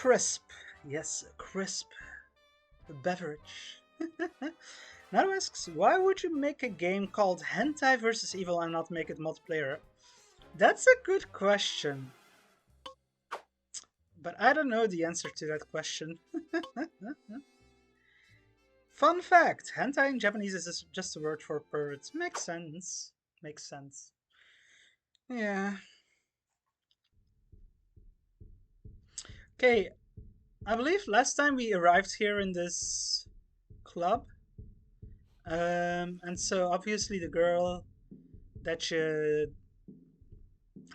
Crisp. Yes, crisp. A beverage. Now asks, why would you make a game called Hentai vs. Evil and not make it multiplayer? That's a good question. But I don't know the answer to that question. Fun fact, hentai in Japanese is just a word for perverts. Makes sense. Makes sense. Yeah. Okay, I believe last time we arrived here in this club. And so obviously the girl that should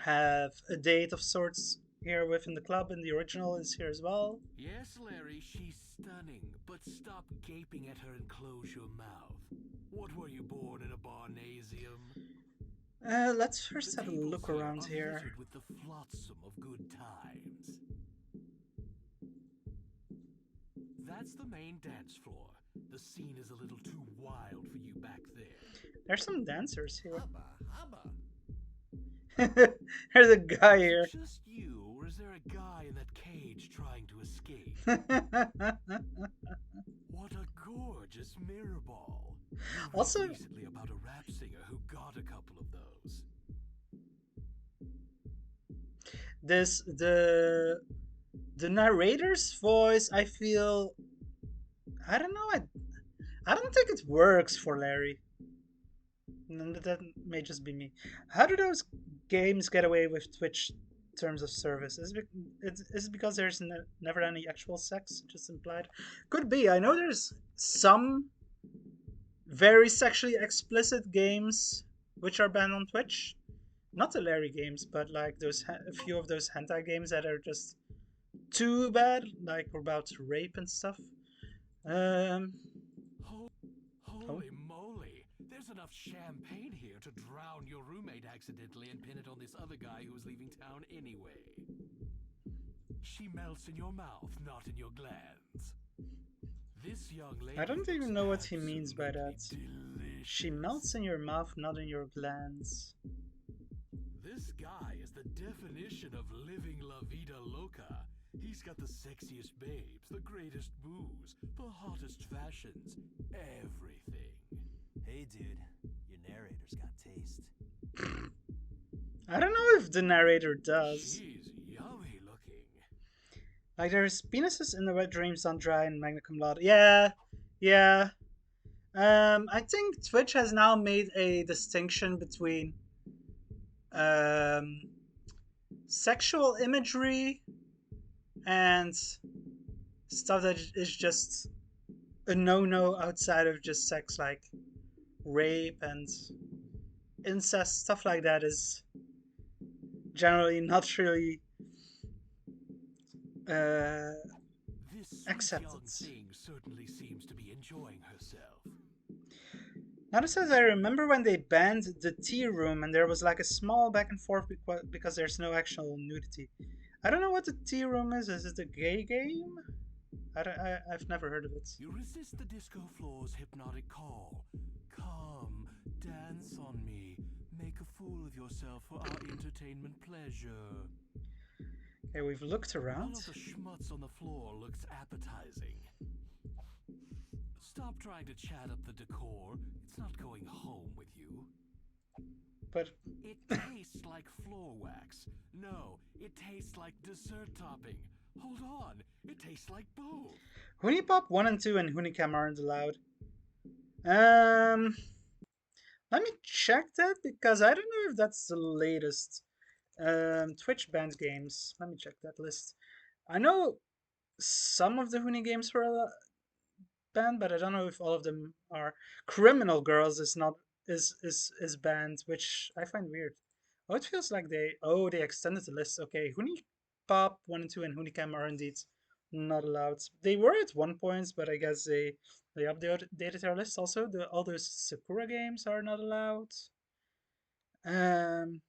have a date of sorts here within the club in the original is here as well. Yes, Larry, she's stunning, but stop gaping at her and close your mouth. What, were you born in a barnasium? Let's first The have a tables look here around are here. littered with the flotsam of good times. That's the main dance floor. The scene is a little too wild for you back there. There's some dancers here. Hubba, hubba. There's a guy Is it here. just you, or is there a guy in that cage trying to escape? What a gorgeous mirror ball. You read Also, recently about a rap singer who got a couple of those. this the narrator's voice, I feel, I don't know, I don't think it works for Larry. That may just be me. How do those games get away with Twitch terms of service? Is it because there's never any actual sex, just implied? Could be. I know there's some very sexually explicit games which are banned on Twitch. Not the Larry games, but like a few of those hentai games that are just too bad, like about rape and stuff. Um, oh, Holy moly! There's enough champagne here to drown your roommate accidentally and pin it on this other guy who was leaving town anyway. She melts in your mouth, not in your glands. This young lady I don't looks even know what he means by absolutely that. delicious. She melts in your mouth, not in your glands. This guy is the definition of living la vida loca. He's got the sexiest babes, the greatest booze, the hottest fashions, everything. Hey dude, your narrator's got taste. I don't know if the narrator does. She's yummy looking. Like, there's penises in the wet dreams don't dry and magna cum laude. Yeah, yeah. I think Twitch has now made a distinction between um, sexual imagery and stuff that is just a no-no outside of just sex, like rape and incest, stuff like that is generally not really This sweet accepted. young thing certainly seems to be enjoying herself. Now this says, I remember when they banned the tea room and there was like a small back and forth because there's no actual nudity. I don't know what the tea room is. Is it a gay game? I've never heard of it. You resist the disco floor's hypnotic call. Come, dance on me. Make a fool of yourself for our entertainment pleasure. Okay, we've looked None around. of the schmutz on the floor looks appetizing. Stop trying to chat up the decor. It's not going home with you. But It tastes like floor wax. No, it tastes like dessert topping. Hold on, it tastes like both. Hunipop 1 and 2 and Hunicam aren't allowed. Let me check that because I don't know if that's the latest. Twitch banned games. Let me check that list. I know some of the Huni games were banned, but I don't know if all of them are. Criminal Girls is not is banned, which I find weird. Oh, it feels like they extended the list. Okay, Huni Pop 1 and 2 and Hunicam are indeed not allowed. They were at one point, but I guess they updated their list also. All those Sakura games are not allowed. Um,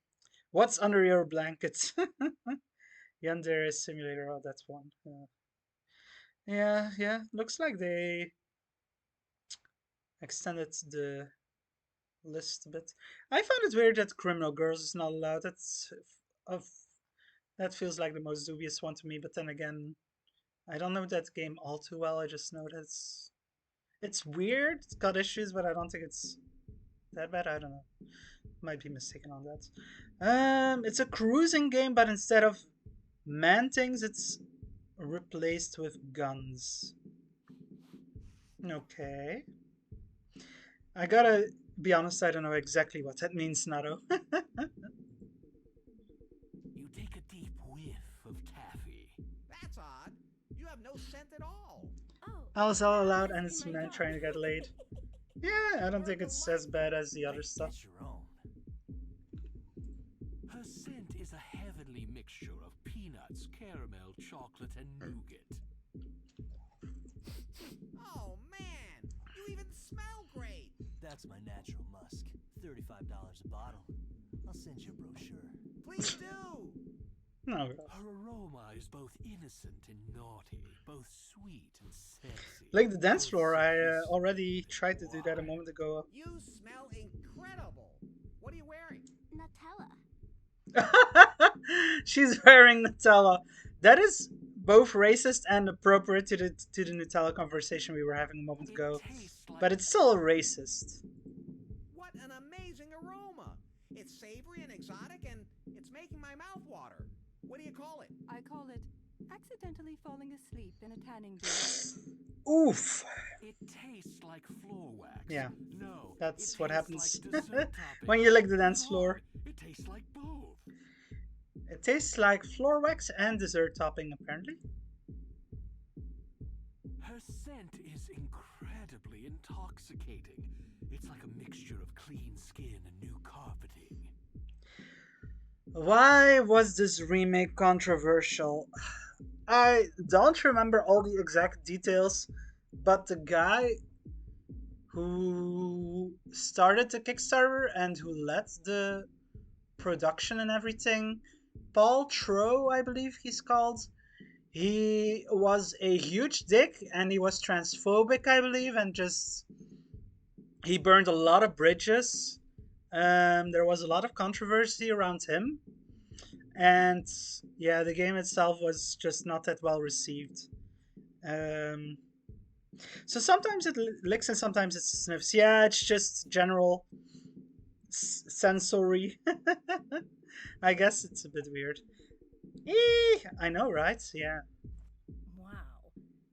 what's under your blanket? Yandere Simulator. Oh, that's one. Yeah. Looks like they extended the list a bit. I found it weird that Criminal Girls is not allowed. Of that feels like the most dubious one to me. But then again, I don't know that game all too well. I just know that it's weird. It's got issues, but I don't think it's that bad. I don't know. Might be mistaken on that. It's a cruising game, but instead of man things, it's replaced with guns. Okay. I gotta be honest, I don't know exactly what that means, Nato. You take a deep whiff of taffy. That's odd. You have no scent at all. Oh, LSL that allowed must and be it's my men dog. trying to get laid. Yeah, I don't think it's as bad as the other Hey, stuff. get your own. Her scent is a heavenly mixture of peanuts, caramel, chocolate, and nougat. Oh, man. You even smell great. That's my natural musk. $35 a bottle. I'll send you a brochure. Please do. No. Her aroma is both innocent and naughty, both sweet and sexy. Like the dance both floor, I sophisticated already and tried to do that a wise. moment ago. You smell incredible. What are you wearing? Nutella. She's wearing Nutella. That is both racist and appropriate to the Nutella conversation we were having a moment It ago. tastes like But it's still racist. What an amazing aroma. It's savory and exotic, and it's making my mouth water. What do you call it? I call it accidentally falling asleep in a tanning booth. Oof. It tastes like floor wax. Yeah, No, that's it what tastes happens like dessert topping. when you lick the You're dance wrong. floor. It tastes like both. It tastes like floor wax and dessert topping, apparently. Her scent is incredibly intoxicating. It's like a mixture of clean skin and new carpeting. Why was this remake controversial? I don't remember all the exact details, but the guy who started the Kickstarter and who led the production and everything, Paul Tro, I believe he's called, he was a huge dick and he was transphobic, I believe, and just he burned a lot of bridges. There was a lot of controversy around him, and yeah, the game itself was just not that well received. Um, so sometimes it licks and sometimes it sniffs. Yeah, it's just general sensory. I guess it's a bit weird. I know, right? Yeah. Wow,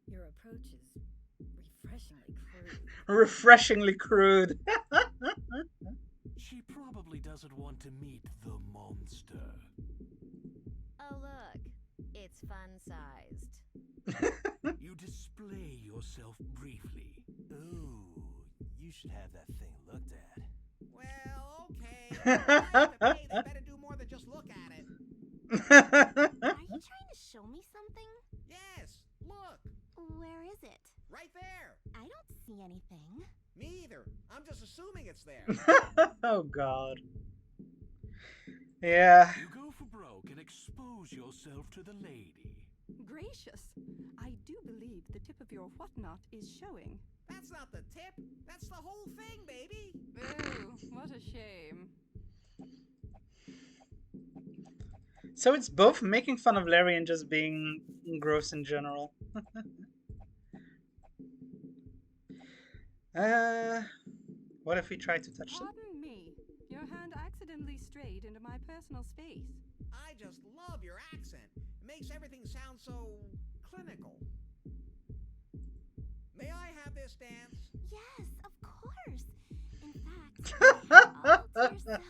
your approach is refreshingly crude. Refreshingly crude. She probably doesn't want to meet the monster. Oh, look, it's fun-sized. You display yourself briefly. Ooh, you should have that thing looked at. Well, okay. If I have to pay, they better do more than just look at it. Are you trying to show me something? Yes, look. Where is it? Right there. I don't see anything. Me either. I'm just assuming it's there. Oh god. Yeah. You go for broke and expose yourself to the lady. Gracious, I do believe the tip of your whatnot is showing. That's not the tip. That's the whole thing, baby. Oh, what a shame. So it's both making fun of Larry and just being gross in general. What if we try to touch them? Pardon me. Your hand accidentally strayed into my personal space. I just love your accent. It makes everything sound so clinical. May I have this dance? Yes, of course. In fact, all to yourself.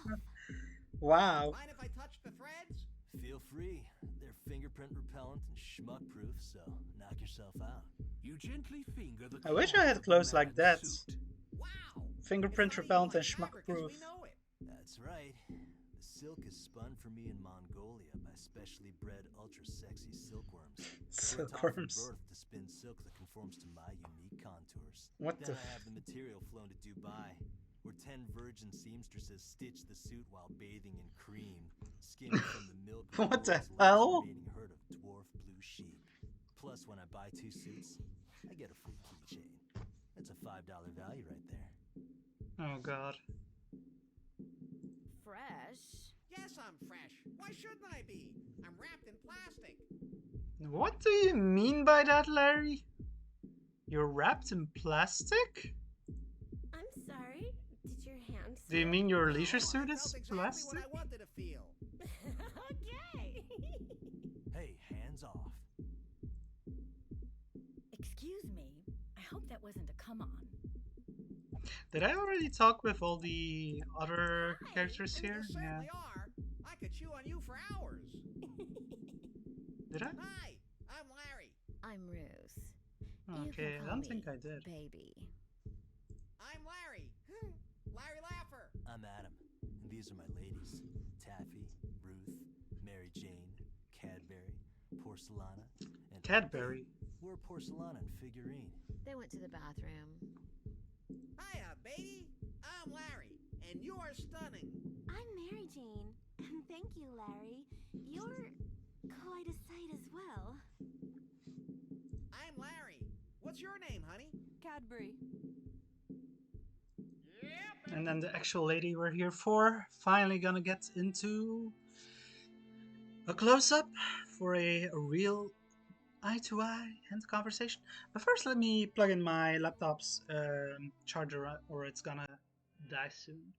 Wow. Mind if I touch the threads? Feel free. They're fingerprint repellent and schmuck proof, so knock yourself out. You gently finger the I wish I cloth had of the clothes like man's that. suit. Wow. Fingerprint It's not repellent even and schmuck fabric as proof. we know it. That's right. The silk is spun for me in Mongolia by specially bred ultra-sexy silkworms. We're taught from Silkworms. birth to spin silk that conforms to my unique contours. What then the I have the material flown to Dubai, where 10 virgin seamstresses stitch the suit while bathing in cream, skimmed from the milk of What the world's hell? last remaining herd of dwarf blue sheep. Plus, when I buy 2 suits, I get a free keychain. That's a $5 value right there. Oh god. Fresh. Yes, I'm fresh. Why shouldn't I be? I'm wrapped in plastic. What do you mean by that, Larry? You're wrapped in plastic? I'm sorry. Did your hand Do you slip? mean your No, leisure I suit felt is exactly what plastic? I wanted to feel. Okay. Hey, hands off. Excuse me. I hope that wasn't a come on. Did I already talk with all the other Hi. characters You here? Yeah. certainly are. I could chew on you for hours. Did I? Hi, I'm Larry. I'm Ruth. You Okay, can I call don't me think I did. Baby. I'm Larry. Larry Laffer. I'm Adam, and these are my ladies. Taffy, Ruth, Mary Jane, Cadbury, Porcelana, and Cadbury. we're Porcelana and Figurine. They went to the bathroom. Hiya, baby. I'm Larry, and you're stunning. I'm Mary Jane. And thank you, Larry. You're quite a sight as well. I'm Larry. What's your name, honey? Cadbury. And then the actual lady we're here for finally gonna get into a close-up for a real eye-to-eye hand conversation. But first, let me plug in my laptop's charger, or it's gonna die soon.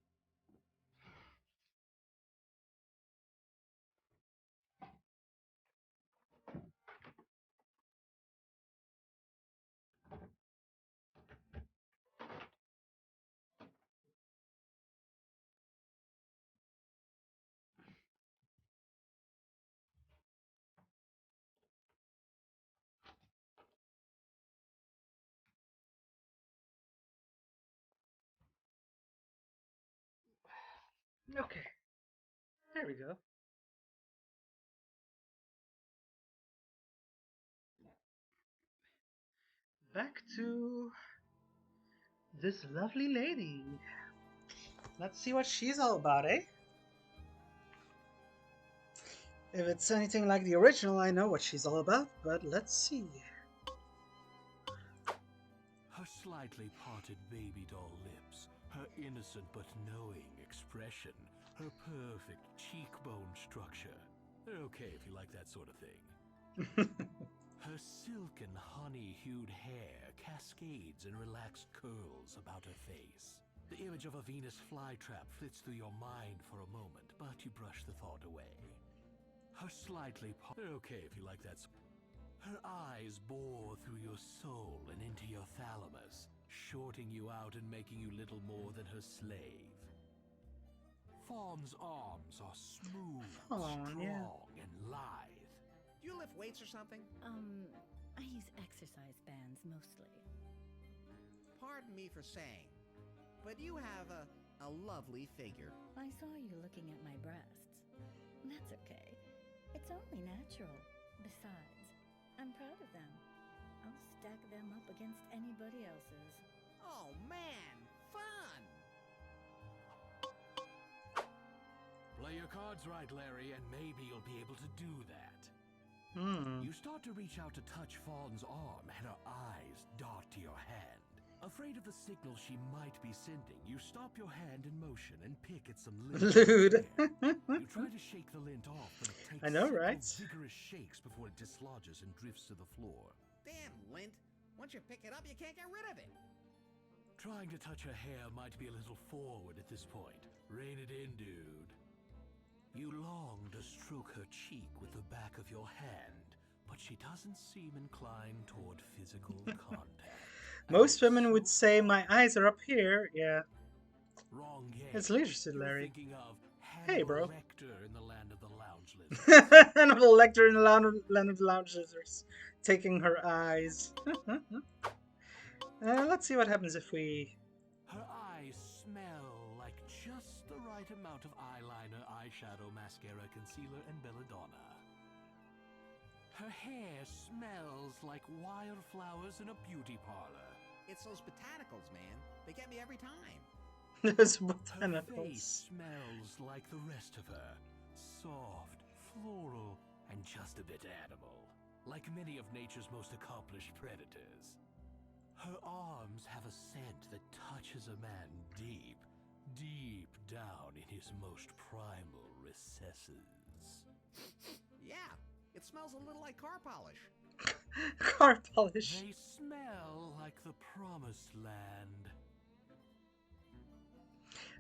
Okay, there we go. Back to this lovely lady. Let's see what she's all about, eh? If it's anything like the original, I know what she's all about, but let's see. Her slightly parted baby doll lips, her innocent but knowing expression, her perfect cheekbone structure. They're okay if you like that sort of thing. Her silken, honey-hued hair cascades in relaxed curls about her face. The image of a Venus flytrap flits through your mind for a moment, but you brush the thought away. Her slightly they're okay if you like that. Her eyes bore through your soul and into your thalamus, shorting you out and making you little more than her slave. Fawn's arms are smooth, Fawn, strong, yeah. and lithe. Do you lift weights or something? I use exercise bands mostly. Pardon me for saying, but you have a lovely figure. I saw you looking at my breasts. That's okay. It's only natural. Besides, I'm proud of them. I'll stack them up against anybody else's. Oh man, fun! Play your cards right, Larry, and maybe you'll be able to do that. You start to reach out to touch Fawn's arm, and her eyes dart to your hand. Afraid of the signal she might be sending, you stop your hand in motion and pick at some lint. Lewd. You try to shake the lint off, but it takes I know, several right? vigorous shakes before it dislodges and drifts to the floor. Damn, Lint. Once you pick it up, you can't get rid of it. Trying to touch her hair might be a little forward at this point. Rein it in, dude. You long to stroke her cheek with the back of your hand, but she doesn't seem inclined toward physical contact. Most women would say my eyes are up here. Yeah. Wrong game. It's leisure suit, You're Larry. thinking of Hey, Hannibal bro. Lecter in the land of the lounge lizards. Hannibal Lecter in the land of the lounge lizards, taking her eyes. Let's see what happens if we. Her eyes smell like just the right amount of eyeliner, eyeshadow, mascara, concealer, and belladonna. Her hair smells like wildflowers in a beauty parlor. It's those botanicals, man. They get me every time. Those Her botanicals. face smells like the rest of her. Soft, floral, and just a bit animal. Like many of nature's most accomplished predators. Her arms have a scent that touches a man deep, deep down in his most primal recesses. Yeah, It smells a little like car polish. Car polish. They smell like the promised land.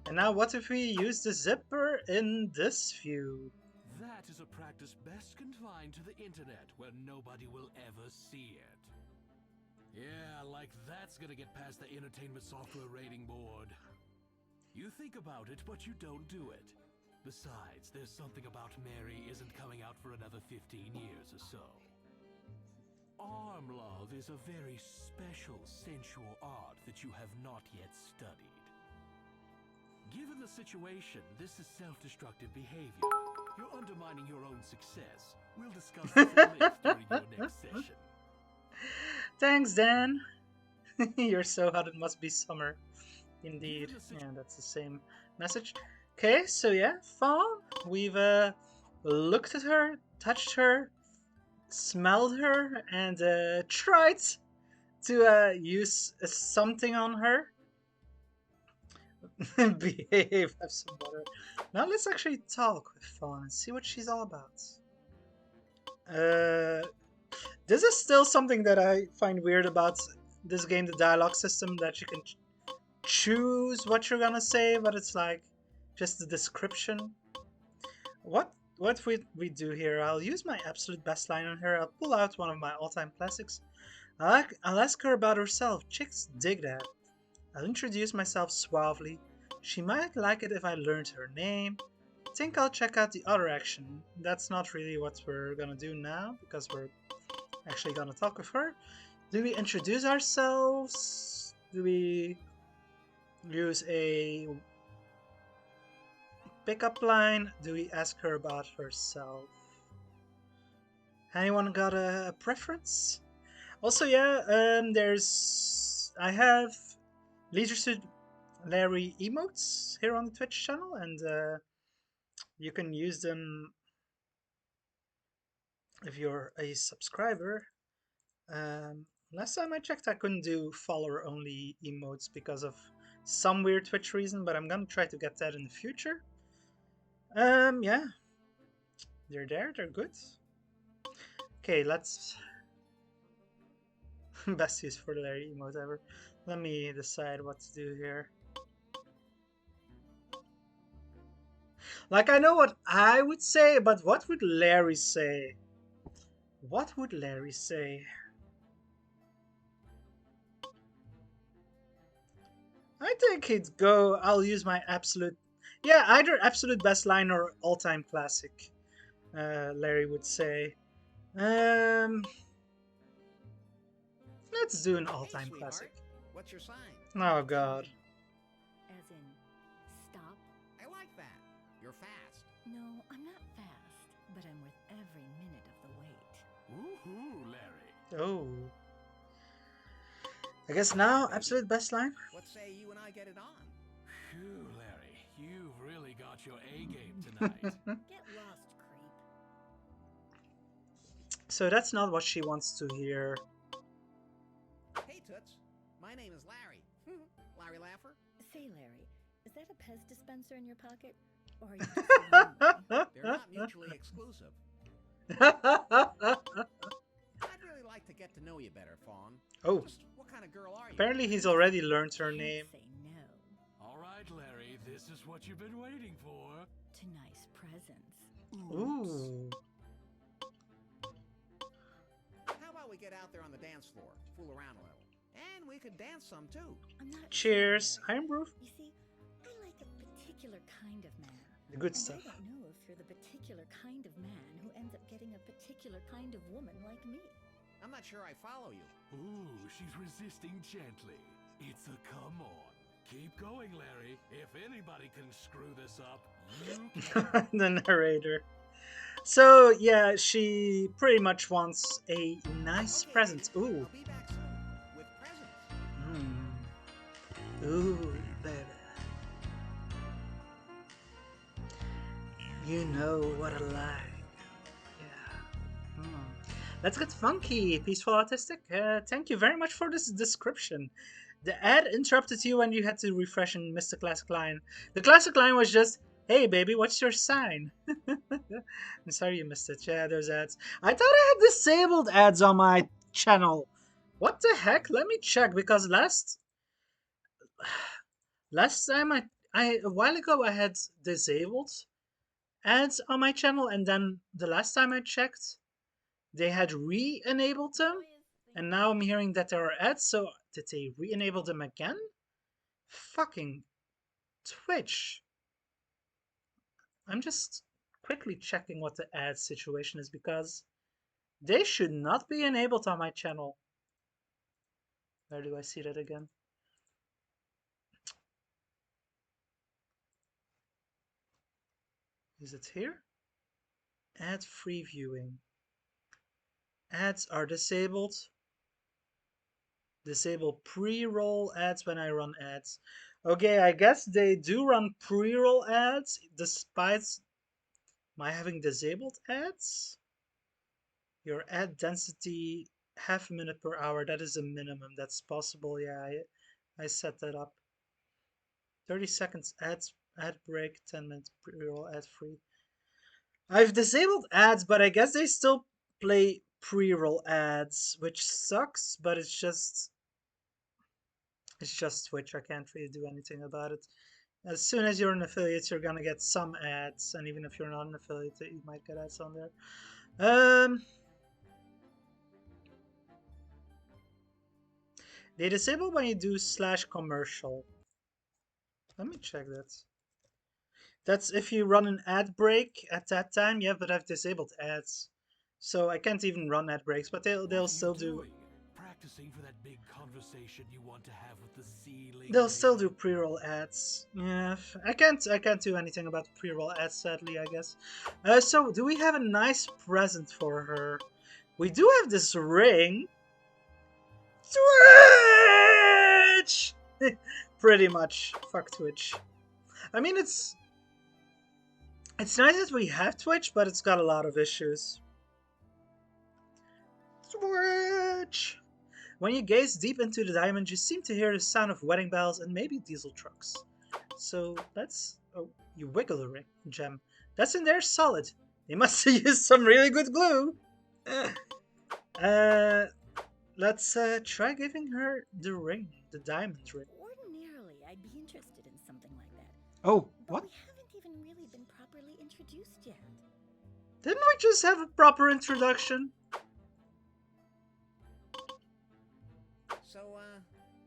And now what if we use the zipper in this view? That is a practice best confined to the internet, where nobody will ever see it. Yeah, like that's gonna get past the Entertainment Software Rating Board. You think about it, but you don't do it. Besides, there's something about Mary isn't coming out for another 15 years or so. Arm love is a very special sensual art that you have not yet studied. Given the situation, this is self-destructive behavior. You're undermining your own success. We'll discuss this at length during your next session. Thanks, Dan. You're so hot it must be summer. Indeed. Yeah, that's the same message. Okay, so yeah, Fawn. We've looked at her, touched her, smelled her, and tried to use something on her. Behave, have some water. Now let's actually talk with Fawn and see what she's all about. This is still something that I find weird about this game, the dialogue system, that you can choose what you're gonna say, but it's like just the description. What we do here, I'll use my absolute best line on her. I'll pull out one of my all-time classics. I'll ask her about herself. Chicks dig that. I'll introduce myself suavely. She might like it if I learned her name. Think I'll check out the other action. That's not really what we're gonna do now, because we're actually gonna talk with her. Do we introduce ourselves? Do we use a pickup line? Do we ask her about herself? Anyone got a preference? Also, yeah, I have Leisure Suit Larry emotes here on the Twitch channel, and you can use them if you're a subscriber. Last time I checked, I couldn't do follower only emotes because of some weird Twitch reason, but I'm gonna try to get that in the future. Yeah, they're there, they're good. Okay, let's best use for Larry emote ever. Let me decide what to do here. Like, I know what I would say, but what would Larry say? What would Larry say? I think he'd go, I'll use my absolute... Yeah, either absolute best line or all-time classic, Larry would say. Let's do an all-time Hey, classic. sweetheart. What's your sign? Oh, God. As in, stop? I like that. You're fast. No, I'm not fast, but I'm worth every minute of the wait. Woohoo, Larry. Oh. I guess now, absolute best line? What say you and I get it on? Phew, Larry, you've really got your A game tonight. Get lost, creep. So that's not what she wants to hear. Hey, Toots. My name is Larry. Larry Laffer? Say, Larry, is that a Pez dispenser in your pocket? Or are you just lonely? They're not mutually exclusive. I'd really like to get to know you better, Fawn. Oh, Just what kind of girl are you? apparently he's already learned her Can't name. say no All right, Larry, this is what you've been waiting for. to nice presents. Ooh. How about we get out there on the dance floor, fool around a little? And we could dance some, too. I'm not Cheers. sure, Larry. Iron Brew. You see, I like a particular kind of man. The good And stuff. I don't know if you're the particular kind of man who ends up getting a particular kind of woman like me. I'm not sure I follow you. Ooh, she's resisting gently. It's a come on. Keep going, Larry. If anybody can screw this up, you can. The narrator. So, yeah, she pretty much wants a nice Okay, present. baby, Ooh. I'll be back soon with presents. Ooh, baby. You know what I like. Yeah. Let's get funky, Peaceful Autistic. Thank you very much for this description. The ad interrupted you when you had to refresh and missed the classic line. The classic line was just, Hey baby, what's your sign? I'm sorry you missed it. Yeah, there's ads. I thought I had disabled ads on my channel. What the heck? Let me check because last time I a while ago I had disabled ads on my channel, and then the last time I checked they had re-enabled them, and now I'm hearing that there are ads. So did they re-enable them again? Fucking Twitch. I'm just quickly checking what the ad situation is because they should not be enabled on my channel. Where do I see that again? Is it here? Ad free viewing. Ads are disabled. Disable pre-roll ads when I run ads. Okay, I guess they do run pre-roll ads despite my having disabled ads. Your ad density half a minute per hour. That is a minimum. That's possible. Yeah, I set that up. 30 seconds ad break, 10 minutes pre-roll ad free. I've disabled ads, but I guess they still play pre-roll ads, which sucks, but it's just Twitch. I can't really do anything about it. As soon as you're an affiliate, you're gonna get some ads, and even if you're not an affiliate, you might get ads on there. They disable when you do /commercial. Let me check that. That's if you run an ad break at that time, yeah, but I've disabled ads. So I can't even run ad breaks, but they'll still do. Practicing for that big conversation you want to have with the ceiling. They'll still do pre-roll ads. Yeah, I can't do anything about the pre-roll ads, sadly, I guess. So do we have a nice present for her? We do have this ring. Twitch! Pretty much. Fuck Twitch. I mean, it's nice that we have Twitch, but it's got a lot of issues. Twitch! When you gaze deep into the diamond, you seem to hear the sound of wedding bells and maybe diesel trucks. So let's... Oh, you wiggle the ring, gem. That's in there solid. They must have used some really good glue. Let's try giving her the ring, the diamond ring. Ordinarily, I'd be interested in something like that. Oh, But what? we haven't even really been properly introduced yet. Didn't we just have a proper introduction? So,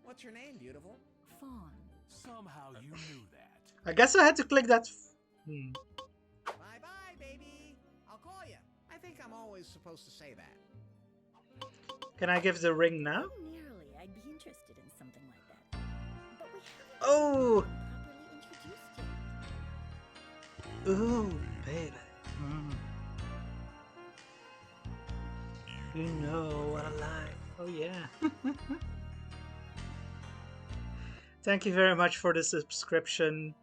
what's your name, beautiful? Fawn. Somehow you knew that. I guess I had to click that. Bye-bye, baby. I'll call you. I think I'm always supposed to say that. Can I give the ring now? Ordinarily, I'd be interested in something like that. But we haven't Oh! been properly introduced yet. Ooh, baby. You know what I like. Oh, yeah. Thank you very much for the subscription,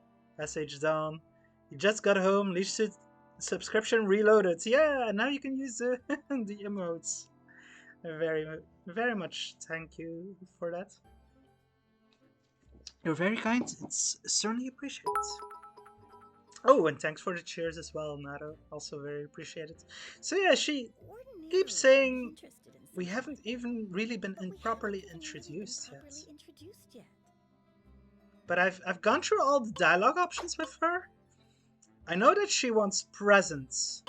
SH Dawn. You just got home, leash subscription reloaded. Yeah, now you can use the, the emotes. Very, very much thank you for that. You're very kind. It's certainly appreciated. Oh, and thanks for the cheers as well, Nato. Also very appreciated. So yeah, she Ordinarily, keeps I'd be saying interested in we something haven't like that. even really been But we properly haven't even really been introduced yet. properly introduced yet. But I've gone through all the dialogue options with her. I know that she wants presents.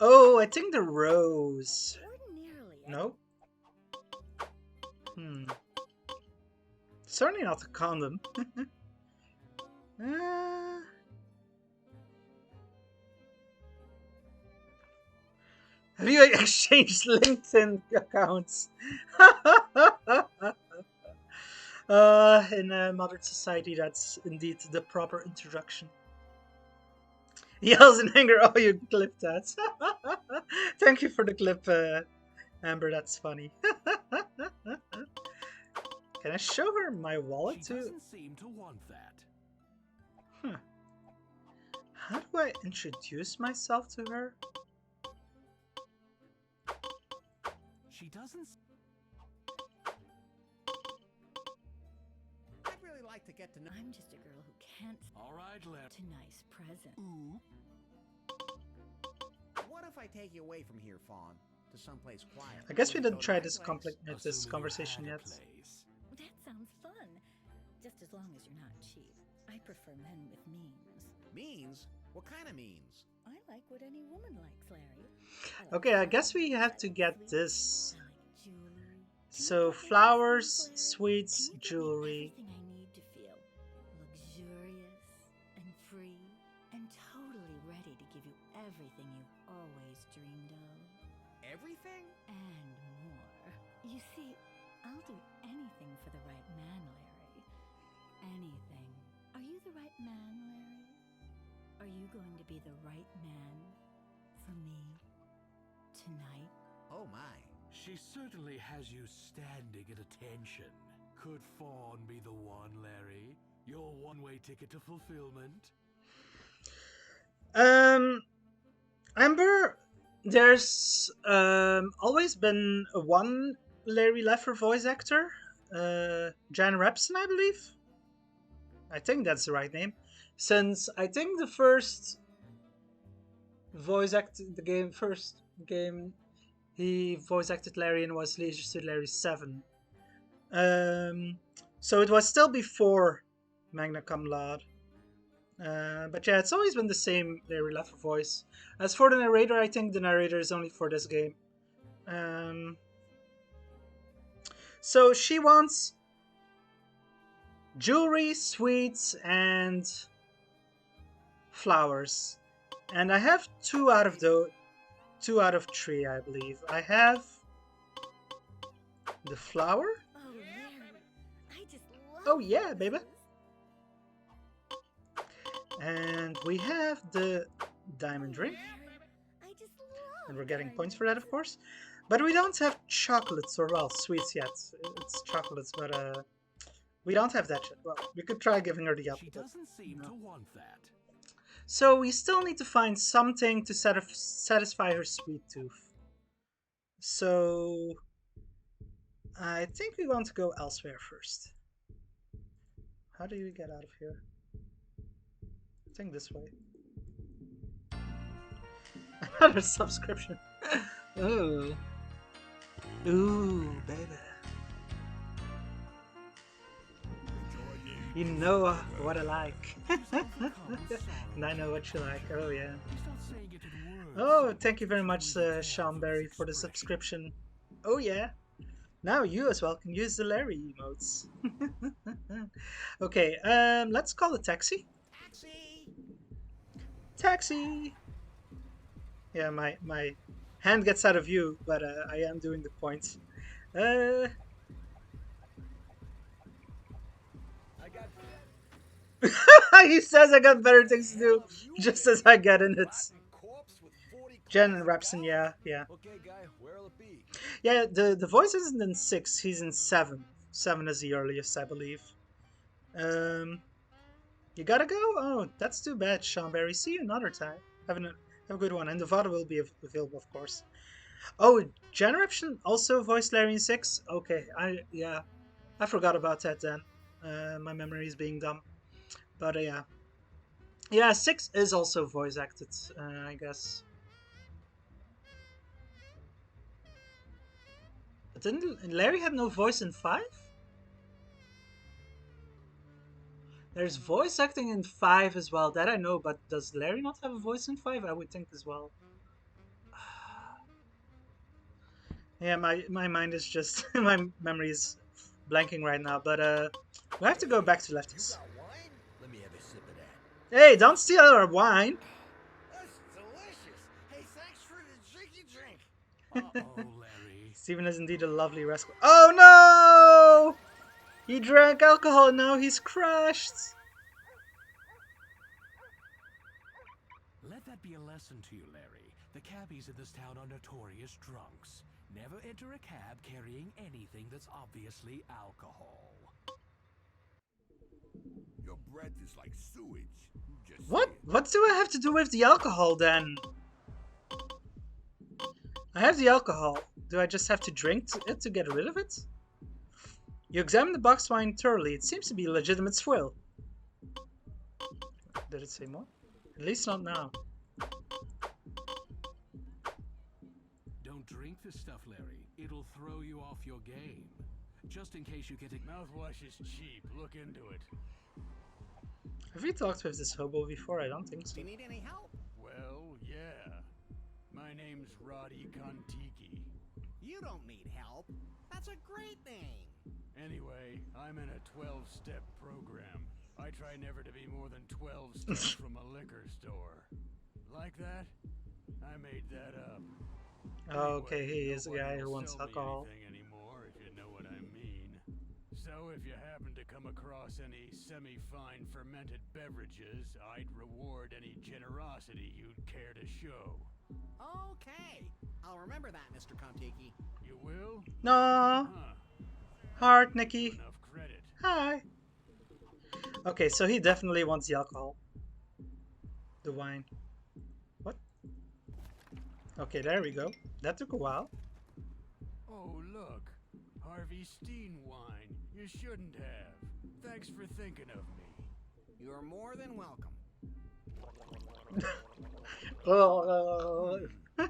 Oh, I think the rose. Ordinarily, No? Certainly not the condom. Have you exchanged LinkedIn accounts? In a modern society, that's indeed the proper introduction. He yells in anger, oh, you clipped that. Thank you for the clip, Amber, that's funny. Can I show her my wallet She too? doesn't seem to want that. Huh. How do I introduce myself to her? She doesn't. I'd really like to get to know. I'm just a girl who can't All right, Larry. to nice present. What if I take you away from here, Fawn, to someplace quiet? I guess we Let's didn't go to try my this place. this Assuming you conversation had a yet. place. That sounds fun. Just as long as you're not cheap. I prefer men with means. Means? What kind of means? I like what any woman likes, Larry. Okay, I guess we have to get sweets. this. I like jewelry. So Can you get me this flowers, thing for her? sweets, Can you get me jewelry. everything I need to feel luxurious and free and totally ready to give you everything you've always dreamed of Everything? and more. You see, I'll do anything for the right man, Larry. Anything. Are you the right man, Larry? Are you going to be the right man for me tonight? Oh my. She certainly has you standing at attention. Could Fawn be the one, Larry? Your one-way ticket to fulfillment? Amber, there's always been one Larry Leffer voice actor, Jan Repson, I believe. I think that's the right name. Since I think the first first game he voice acted Larry in was Leisure Suit Larry 7. So it was still before Magna Cum Laude. But yeah, it's always been the same Larry Leffer voice. As for the narrator, I think the narrator is only for this game. So she wants jewelry, sweets, and flowers. And I have 2 out of 3, I believe. I have the flower. Oh, Larry, I just love Oh yeah, baby. roses. And we have the diamond ring. Larry, I just love And we're getting diamond points for that, of roses. course. But we don't have chocolates or, well, sweets yet. It's chocolates, but we don't have that yet. Well, we could try giving her the apple. She but doesn't seem no. to want that. So we still need to find something to satisfy her sweet tooth. So I think we want to go elsewhere first. How do you get out of here? I think this way. Another subscription. Ooh. Ooh, baby. You know what I like. And I know what you like. Oh, yeah. He's not saying it in words. Oh, thank you very much, Sean Berry, for the subscription. Oh, yeah. Now you as well can use the Larry emotes. Okay, let's call a taxi. Taxi! Taxi! Yeah, my hand gets out of view, but I am doing the points. He says I got better things to do, just as I get in it. Jen and Repson, yeah. Okay, guy, where'll it be? Yeah, the voice isn't in 6, he's in 7. 7 is the earliest, I believe. You gotta go? Oh, that's too bad, Sean Berry. See you another time. Have a good one. And the VOD will be available, of course. Oh, Jen Repson also voiced Larry in 6? Okay, I forgot about that then. My memory is being dumb. But yeah. Yeah, 6 is also voice acted, I guess. But didn't Larry had no voice in 5? There's voice acting in 5 as well, that I know, but does Larry not have a voice in 5? I would think as well. Yeah, my mind is just, my memory is blanking right now, but we have to go back to Lefties. Wine? Let me have a sip of that. Hey, don't steal our wine! That's delicious. Hey, thanks for the drinky drink. Uh-oh, Larry. Stephen is indeed a lovely rascal. Oh no! He drank alcohol and now he's crashed! Let that be a lesson to you, Larry. The cabbies in this town are notorious drunks. Never enter a cab carrying anything that's obviously alcohol. Your breath is like sewage. Just What? saying. What do I have to do with the alcohol then? I have the alcohol. Do I just have to drink it to get rid of it? You examine the boxed wine thoroughly. It seems to be legitimate swill. Did it say more? At least not now. Don't drink this stuff, Larry. It'll throw you off your game. Just in case you get it. Mouthwash is cheap. Look into it. Have we talked with this hobo before? I don't think Do so. you need any help? Well, yeah. My name's Roddy Kontiki. You don't need help. That's a great name. Anyway, I'm in a 12-step program. I try never to be more than 12 steps from a liquor store. Like that? I made that up. Okay, he is a nobody guy who will wants sell me alcohol. anything anymore, if you know what I mean. So if you happen to come across any semi-fine fermented beverages, I'd reward any generosity you'd care to show. Okay. I'll remember that, Mr. Kontiki. You will? No, Huh. heart, Nikki. Enough credit. Hi. Okay, so he definitely wants the alcohol. The wine. What? Okay, there we go. That took a while. Oh, look. Harvey Steen wine. You shouldn't have. Thanks for thinking of me. You're more than welcome.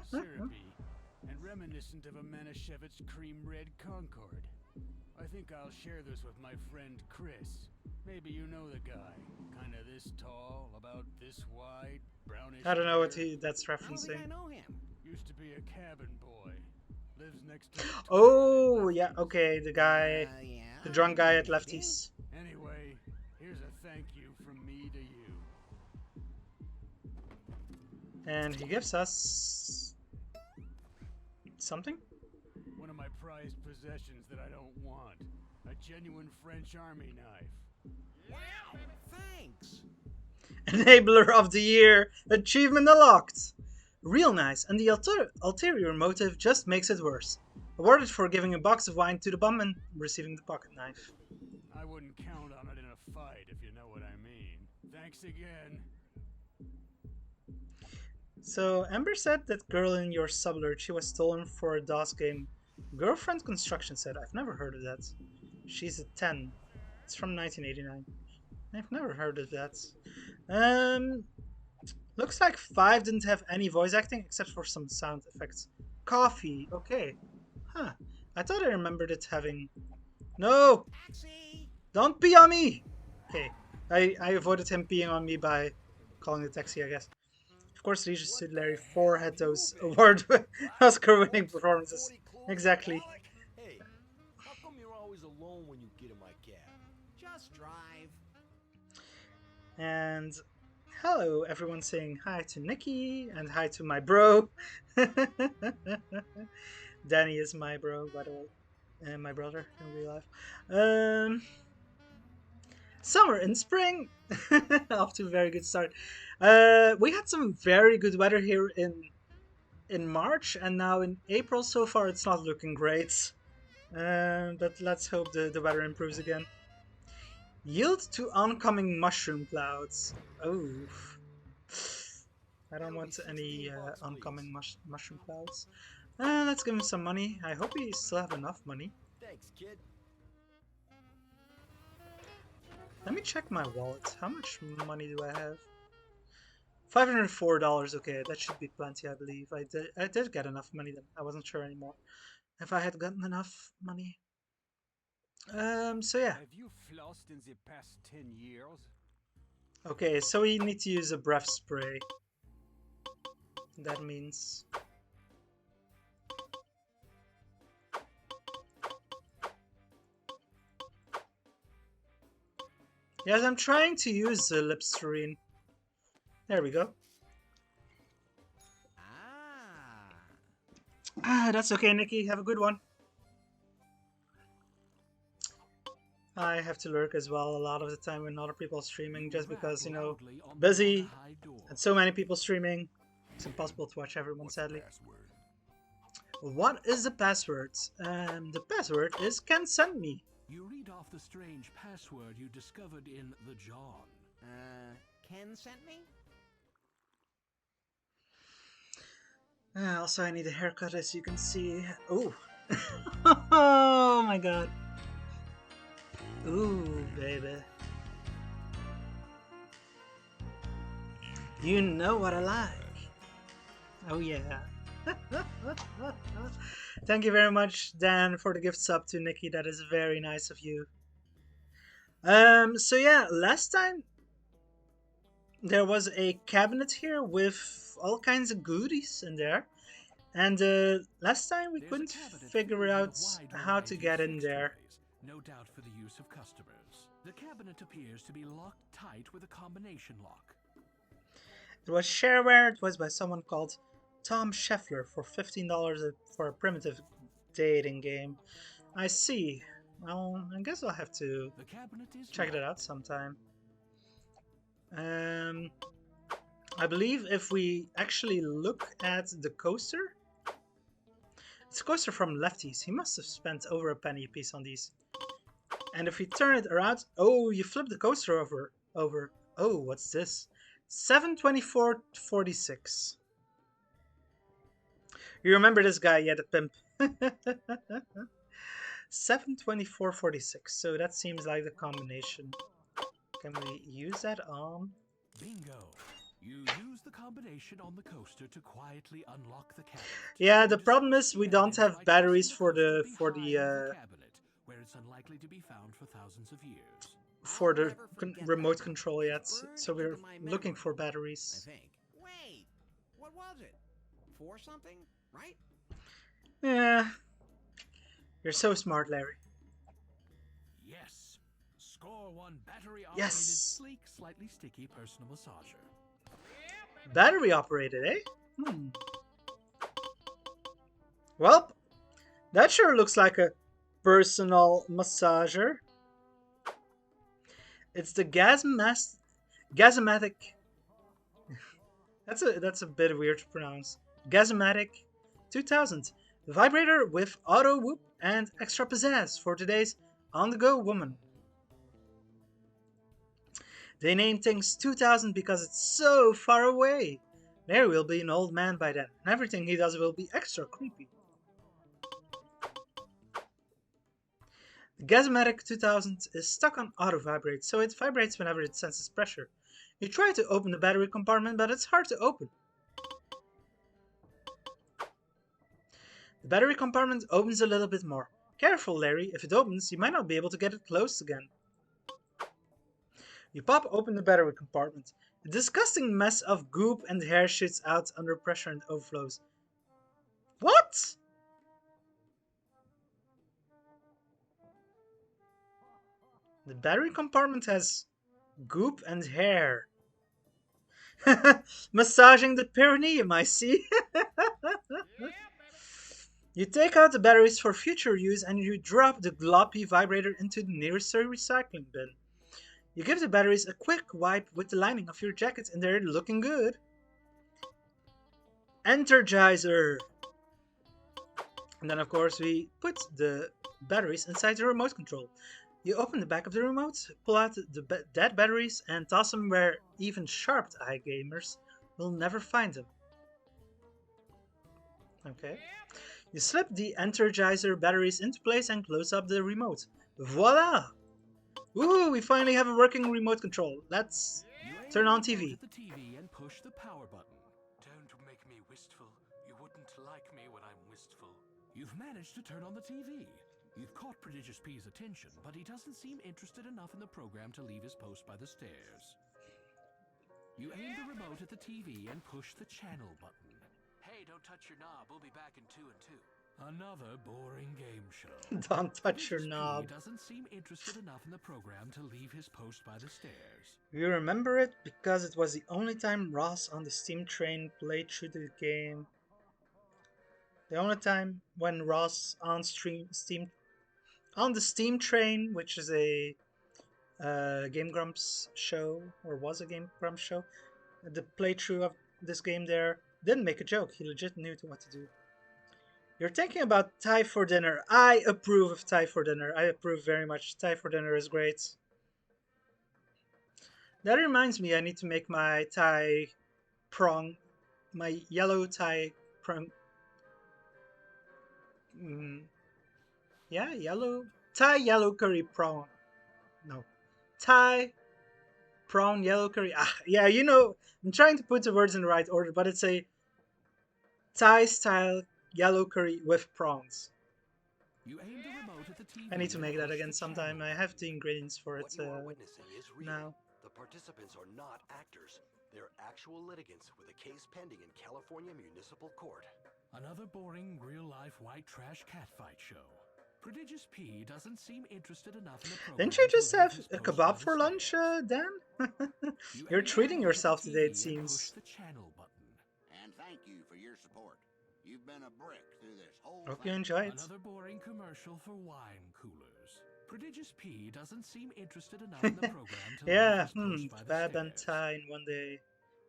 Syrupy and reminiscent of a Manischewitz cream red Concord. I think I'll share this with my friend Chris. Maybe you know the guy. Kinda this tall, about this wide, brownish I don't know what hair. that's I don't think referencing. I know him. Used to be a cabin boy. Lives next to the Oh, yeah, okay, the guy, Yeah. the drunk guy at maybe. Lefty's. Anyway, here's a thank you from me to you. And he gives us something? One of my prized possessions that I don't want. A genuine French army knife. Wow. Thanks. Enabler of the Year! Achievement unlocked! Real nice, and the ulterior motive just makes it worse. Awarded for giving a box of wine to the bum and receiving the pocket knife. I wouldn't count on it in a fight, if you know what I mean. Thanks again. So, Amber said that girl in your sublurge, she was stolen for a DOS game. Girlfriend Construction said, I've never heard of that. She's a 10. It's from 1989. I've never heard of that. Looks like 5 didn't have any voice acting except for some sound effects. Coffee, okay. Huh. I thought I remembered it having... No! Taxi. Don't pee on me! Okay. I avoided him peeing on me by calling the taxi, I guess. Of course, Regis Suit Larry 4 had those Oscar-winning performances. Exactly. Hey, how come you're always alone when you get in my cab? Just drive. And hello, everyone saying hi to Nikki and hi to my bro. Danny is my bro, by the way, and my brother in real life. Summer and spring, off to a very good start. We had some very good weather here in March, and now in April. So far, it's not looking great. But let's hope the weather improves again. Yield to oncoming mushroom clouds. Oh, I don't want any oncoming mushroom clouds. Let's give him some money. I hope we still have enough money. Thanks, kid. Let me check my wallet. How much money do I have? $504. Okay, that should be plenty, I believe. I did get enough money then. I wasn't sure anymore if I had gotten enough money. So yeah. Have you flossed in the past 10 years? Okay, so we need to use a breath spray. That means... Yes, I'm trying to use the Listerine. There we go. That's okay, Nikki. Have a good one. I have to lurk as well a lot of the time when other people are streaming, just because, you know, busy and so many people streaming. It's impossible to watch everyone, sadly. Password? What is the password? The password is "can send me." You read off the strange password you discovered in the John. Ken sent me? Also, I need a haircut, as you can see. Oh, oh my god. Ooh, baby. You know what I like. Oh yeah. Thank you very much, Dan, for the gift sub to Nikki. That is very nice of you. So yeah, last time there was a cabinet here with all kinds of goodies in there. And last time we There's a couldn't cabinet figure filled with out a wide how to variety of get in sex there. toys, no doubt for the use of customers. The cabinet appears to be locked tight with a combination lock. It was shareware. It was by someone called Tom Scheffler for $15 for a primitive dating game. I see. Well, I guess I'll have to The cabinet is check it locked. out sometime. Um, I believe if we actually look at the coaster, it's a coaster from Lefties. He must have spent over a penny a piece on these. And if we turn it around, oh, you flip the coaster over. Oh, what's this? 724.46. You remember this guy? Yeah, the pimp. 724.46. So that seems like the combination. Can we use that on? Bingo. You use the combination on the coaster to quietly unlock the cabinet. Yeah, the You problem discover is the we don't evidence have by batteries placing for coaster the behind the cabinet, where it's unlikely to be found for thousands of years. for I'll the never forget remote that. control yet. It's burned So we're into my looking for memory, I batteries. think. Wait, what was it? For something, right? Yeah, you're so smart, Larry. Yes. Score one battery-operated, Yes, sleek, slightly sticky personal massager. battery operated, eh? Well, that sure looks like a personal massager. It's the Gasmatic. That's a bit weird to pronounce. Gasmatic 2000 vibrator with auto whoop and extra pizzazz for today's on-the-go woman. They named things 2000 because it's so far away. Larry will be an old man by then, and everything he does will be extra creepy. The Gasmatic 2000 is stuck on auto vibrate, so it vibrates whenever it senses pressure. You try to open the battery compartment, but it's hard to open. The battery compartment opens a little bit more. Careful, Larry, if it opens, you might not be able to get it closed again. You pop open the battery compartment. A disgusting mess of goop and hair shoots out under pressure and overflows. What? The battery compartment has goop and hair. Massaging the perineum, I see. You take out the batteries for future use and you drop the gloppy vibrator into the nearest recycling bin. You give the batteries a quick wipe with the lining of your jacket and they're looking good. Energizer! And then, of course, we put the batteries inside the remote control. You open the back of the remote, pull out the dead batteries, and toss them where even sharp-eye gamers will never find them. Okay. You slip the Energizer batteries into place and close up the remote. Voila! Woohoo! We finally have a working remote control. Let's turn on TV. At the TV and push the power button. Don't make me wistful. You wouldn't like me when I'm wistful. You've managed to turn on the TV. You've caught Prodigious P's attention, but he doesn't seem interested enough in the program to leave his post by the stairs. You aim the remote at the TV and push the channel button. Hey, don't touch your knob. We'll be back in 2 and 2. Another boring game show. Don't touch your Prodigious knob. P doesn't seem interested enough in the program to leave his post by the stairs. We remember it because it was the only time Ross on the Steam train played through the game. The only time when Ross on the Steam train, which is a Game Grumps show, or was a Game Grumps show, the playthrough of this game there didn't make a joke. He legit knew what to do. You're thinking about Thai for dinner. I approve of Thai for dinner. I approve very much. Thai for dinner is great. That reminds me, I need to make my Thai prong, my yellow Thai prong. Yeah, yellow Thai yellow curry prawn. no, Thai prawn yellow curry. Ah, yeah, you know, I'm trying to put the words in the right order, but it's a Thai style yellow curry with prawns. You aim the remote at the I TV need to and make that push again the channel sometime. I have the ingredients for it What you are witnessing is real. now. The participants are not actors. They're actual litigants with a case pending in California Municipal Court. Another boring, real-life white trash catfight show. Prodigious P doesn't seem interested enough in the program Didn't you to just leave have his a post by kebab the for lunch, stairs. Dan? You You're aim the treating remote at the yourself today, it TV and push seems. the channel button. And thank you for your support. You've been a brick through this whole Hope you thing. enjoy it. Another boring commercial for wine coolers. Prodigious P doesn't seem interested enough in the program to Yeah, leave his post by the kebab and stairs. Thai in one day.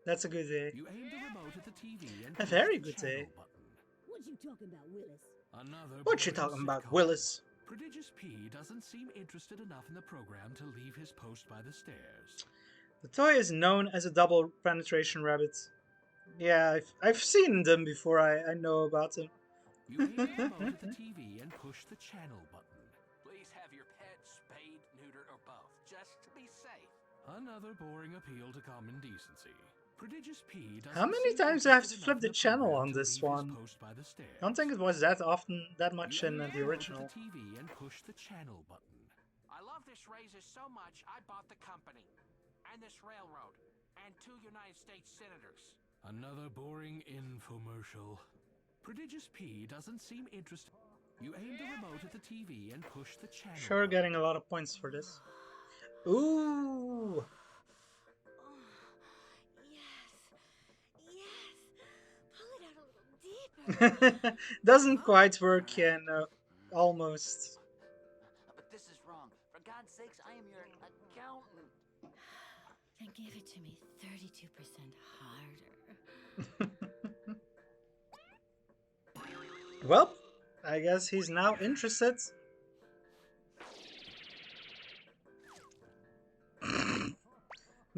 That's a good day. You aim the remote at the TV and A push very the good channel day. button. What you talking about, Willis? Another What you boring talking about, sitcom. Willis? Prodigious P doesn't seem interested enough in the program to leave his post by the stairs. The toy is known as a double penetration rabbit. Yeah, I've seen them before. I know about them. You aim the remote at the TV and push the channel button. Please have your pet spayed, neutered, or both, just to be safe. Another boring appeal to common decency. Prodigious P doesn't How many seem times do I have to interested flip enough the in channel program on to this leave his one? post by the stairs. I don't think it was that often, that much You in aim the remote original. at the TV and push the channel button. I love this razor so much, I bought the company. And this railroad. And 2 United States senators. Another boring infomercial. Prodigious P doesn't seem interested. You aim the remote at the TV and push the channel Sure, button. getting a lot of points for this. Ooh! Pull it out a little deeper. Doesn't quite work, yeah, no. Almost. But this is wrong. For God's sakes, I am your accountant. Then give it to me 32% harder. Well, I guess he's now interested.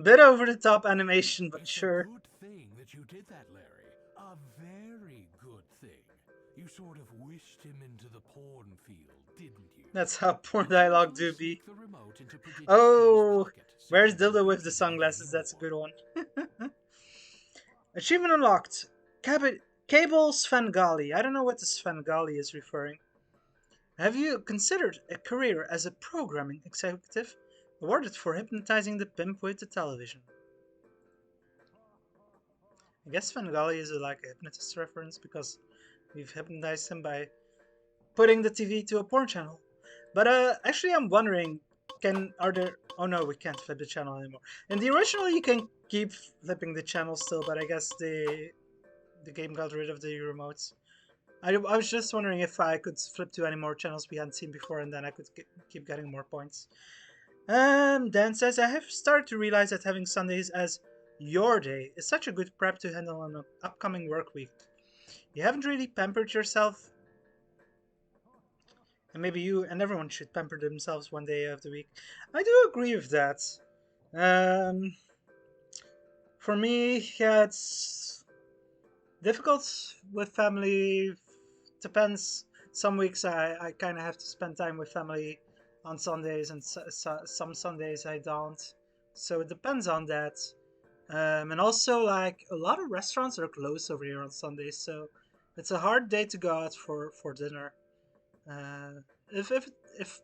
Bit over the top animation, but It's sure. a good thing that you did that, Larry. A very good thing. You sort of wished him into the porn field, didn't you? That's how porn dialogue do Carefully be. sneak the remote into Prodigious Oh, P's pocket, so where's he won't Dildo be with the eating it sunglasses? That's a anymore. good one. Achievement unlocked. Cable Svengali. I don't know what the Svengali is referring. Have you considered a career as a programming executive? Awarded for hypnotizing the pimp with the television. I guess Svengali is like a hypnotist reference because we've hypnotized him by putting the TV to a porn channel. But actually, I'm wondering, are there? Oh no, we can't flip the channel anymore. In the original, you can keep flipping the channel still, but I guess the game got rid of the remotes. I was just wondering if I could flip to any more channels we hadn't seen before, and then I could keep getting more points. Dan says, I have started to realize that having Sundays as your day is such a good prep to handle an upcoming work week. You haven't really pampered yourself. And maybe you and everyone should pamper themselves one day of the week. I do agree with that. For me, yeah, it's difficult with family. Depends. Some weeks I kind of have to spend time with family on Sundays, and some Sundays I don't. So it depends on that. And also, like, a lot of restaurants are closed over here on Sundays, so it's a hard day to go out for dinner. If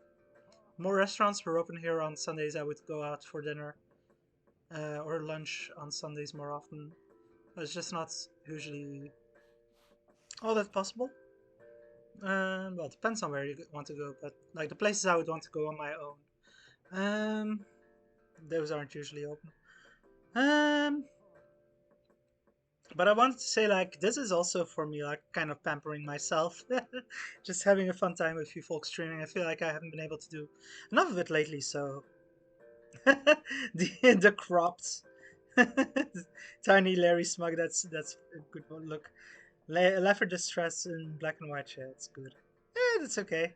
more restaurants were open here on Sundays, I would go out for dinner or lunch on Sundays more often. But it's just not usually all that possible. Well, it depends on where you want to go, but like the places I would want to go on my own, those aren't usually open. But I wanted to say, like, this is also for me, like, kind of pampering myself. Just having a fun time with you folks streaming. I feel like I haven't been able to do enough of it lately, so... the cropped tiny Larry Smug, that's a good one. Look, Left Distress in black and white, yeah, it's good. Yeah, that's okay.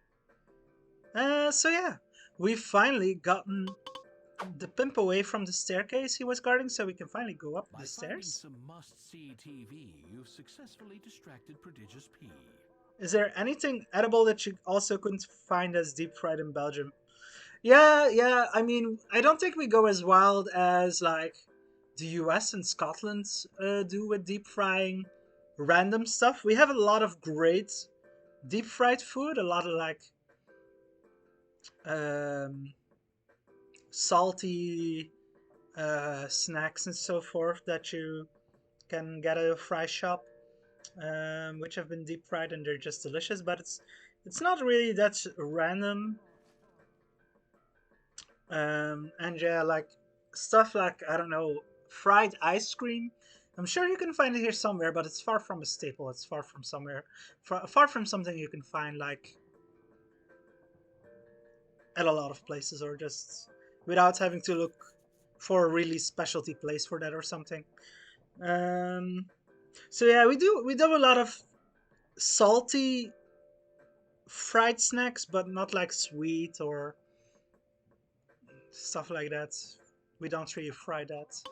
So yeah, we've finally gotten the pimp away from the staircase he was guarding, so we can finally go up By the finding stairs. some must-see TV, you've successfully distracted Prodigious P. Is there anything edible that you also couldn't find as deep fried in Belgium? Yeah, yeah. I mean, I don't think we go as wild as like the U.S. and Scotland do with deep frying random stuff. We have a lot of great deep fried food, a lot of like um, salty snacks and so forth that you can get at a fry shop, which have been deep fried and they're just delicious. But it's not really that random. And yeah, like stuff like I don't know, fried ice cream. I'm sure you can find it here somewhere, but it's far from a staple. It's far from somewhere, far from something you can find like at a lot of places, or just without having to look for a really specialty place for that or something. Um, so yeah, we do a lot of salty fried snacks, but not like sweet or stuff like that. We don't really fry that.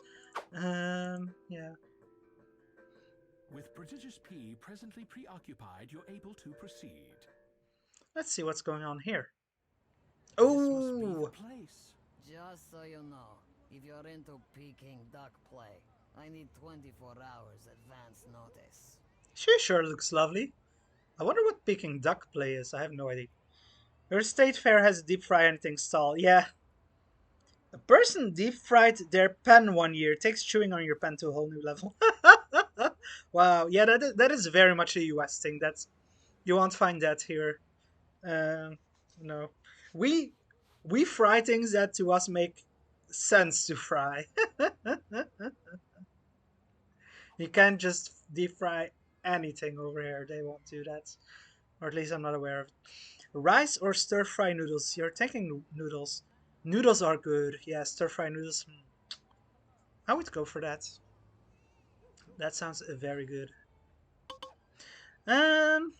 Yeah. With Prodigious P presently preoccupied, you're able to proceed. Let's see what's going on here. This must be the Oh, place. Just so you know, if you're into Peking duck play, I need 24 hours advance notice. she sure looks lovely. I wonder what Peking duck play is. I have no idea. Your state fair has a deep fry anything stall. Yeah. A person deep fried their pen one year takes chewing on your pen to a whole new level. Wow. Yeah, that is very much a US thing. That's you won't find that here. Um, no. We we fry things that to us make sense to fry. You can't just deep fry anything over here. They won't do that. Or at least I'm not aware of. Rice or stir fry noodles? You're taking noodles. Noodles are good. Yeah, stir fry noodles. I would go for that. That sounds very good. Um,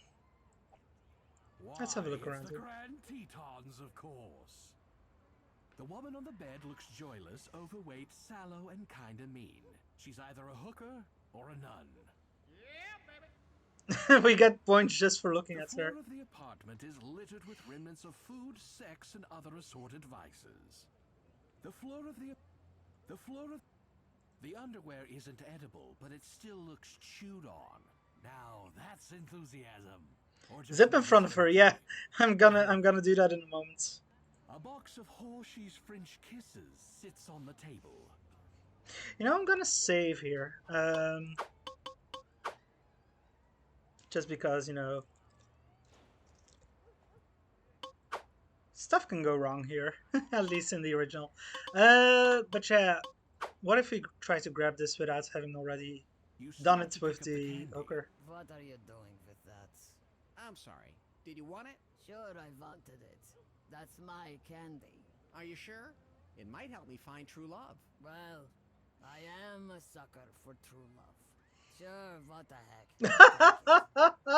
let's have a Why, look it's around the here. Grand Tetons, of course. The woman on the bed looks joyless, overweight, sallow, and kinda mean. She's either a hooker or a nun. We get points just for looking The at floor her. of the apartment is littered with remnants of food, sex, and other assorted vices. The floor of the underwear isn't edible, but it still looks chewed on. Now that's enthusiasm. Or just Zip in front of her. Yeah, I'm gonna do that in a moment. a box of Hershey's French Kisses sits on the table. You know, I'm gonna save here. Just because stuff can go wrong here, at least in the original. But yeah, what if we try to grab this without having already You done start it to with pick up the the candy. hooker? What are you doing with that? I'm sorry. Did you want it? Sure, I wanted it. That's my candy. Are you sure? It might help me find true love. Well, I am a sucker for true love. Sure, what the heck.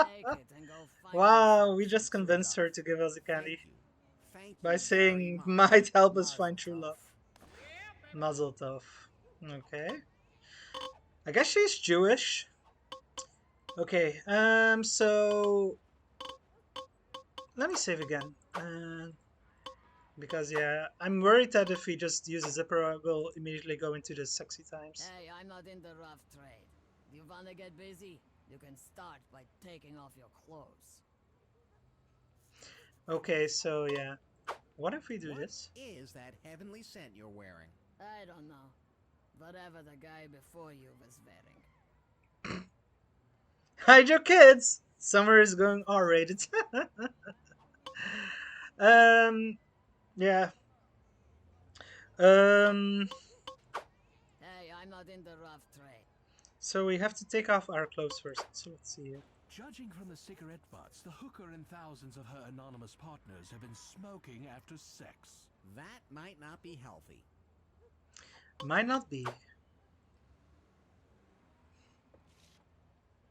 Take it and go find Wow, yourself we some just true convinced love. her to give us the candy Thank you. Thank by you saying very much. might help us Mazel find true tov. love. Mazel tov. Okay. I guess she's Jewish. Okay, so let me save again. Because yeah, I'm worried that if we just use a zipper, we'll immediately go into the sexy times. Hey, I'm not in the rough trade. You wanna get busy? You can start by taking off your clothes. Okay, so yeah, what if we do What this? is that heavenly scent you're wearing? I don't know. Whatever the guy before you was wearing. Hide your kids. Summer is going R-rated. um, yeah. Um, Hey, I'm not in the rough trade. so we have to take off our clothes first. So let's see here. Judging from the cigarette butts, the hooker and thousands of her anonymous partners have been smoking after sex. That might not be healthy. Might not be.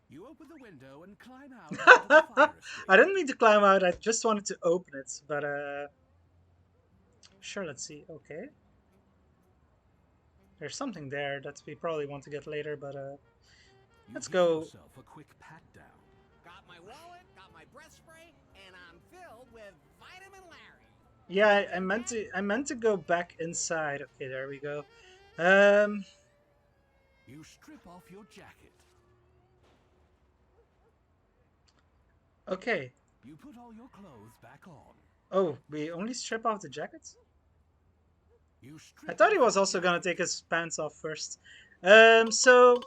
You open the window and climb out onto the fire escape. I didn't mean to climb out. I just wanted to open it, but sure. Let's see. Okay. There's something there that we probably want to get later, but You let's give go. yourself a quick pat down. Got my wallet, got my breath spray, and I'm filled with Vitamin Larry. Yeah, I meant to go back inside. Okay, there we go. Um, You strip off your jacket. okay. You put all your clothes back on. Oh, we only strip off the jackets? You I strip thought he off was your also gonna jacket. take his pants off first. So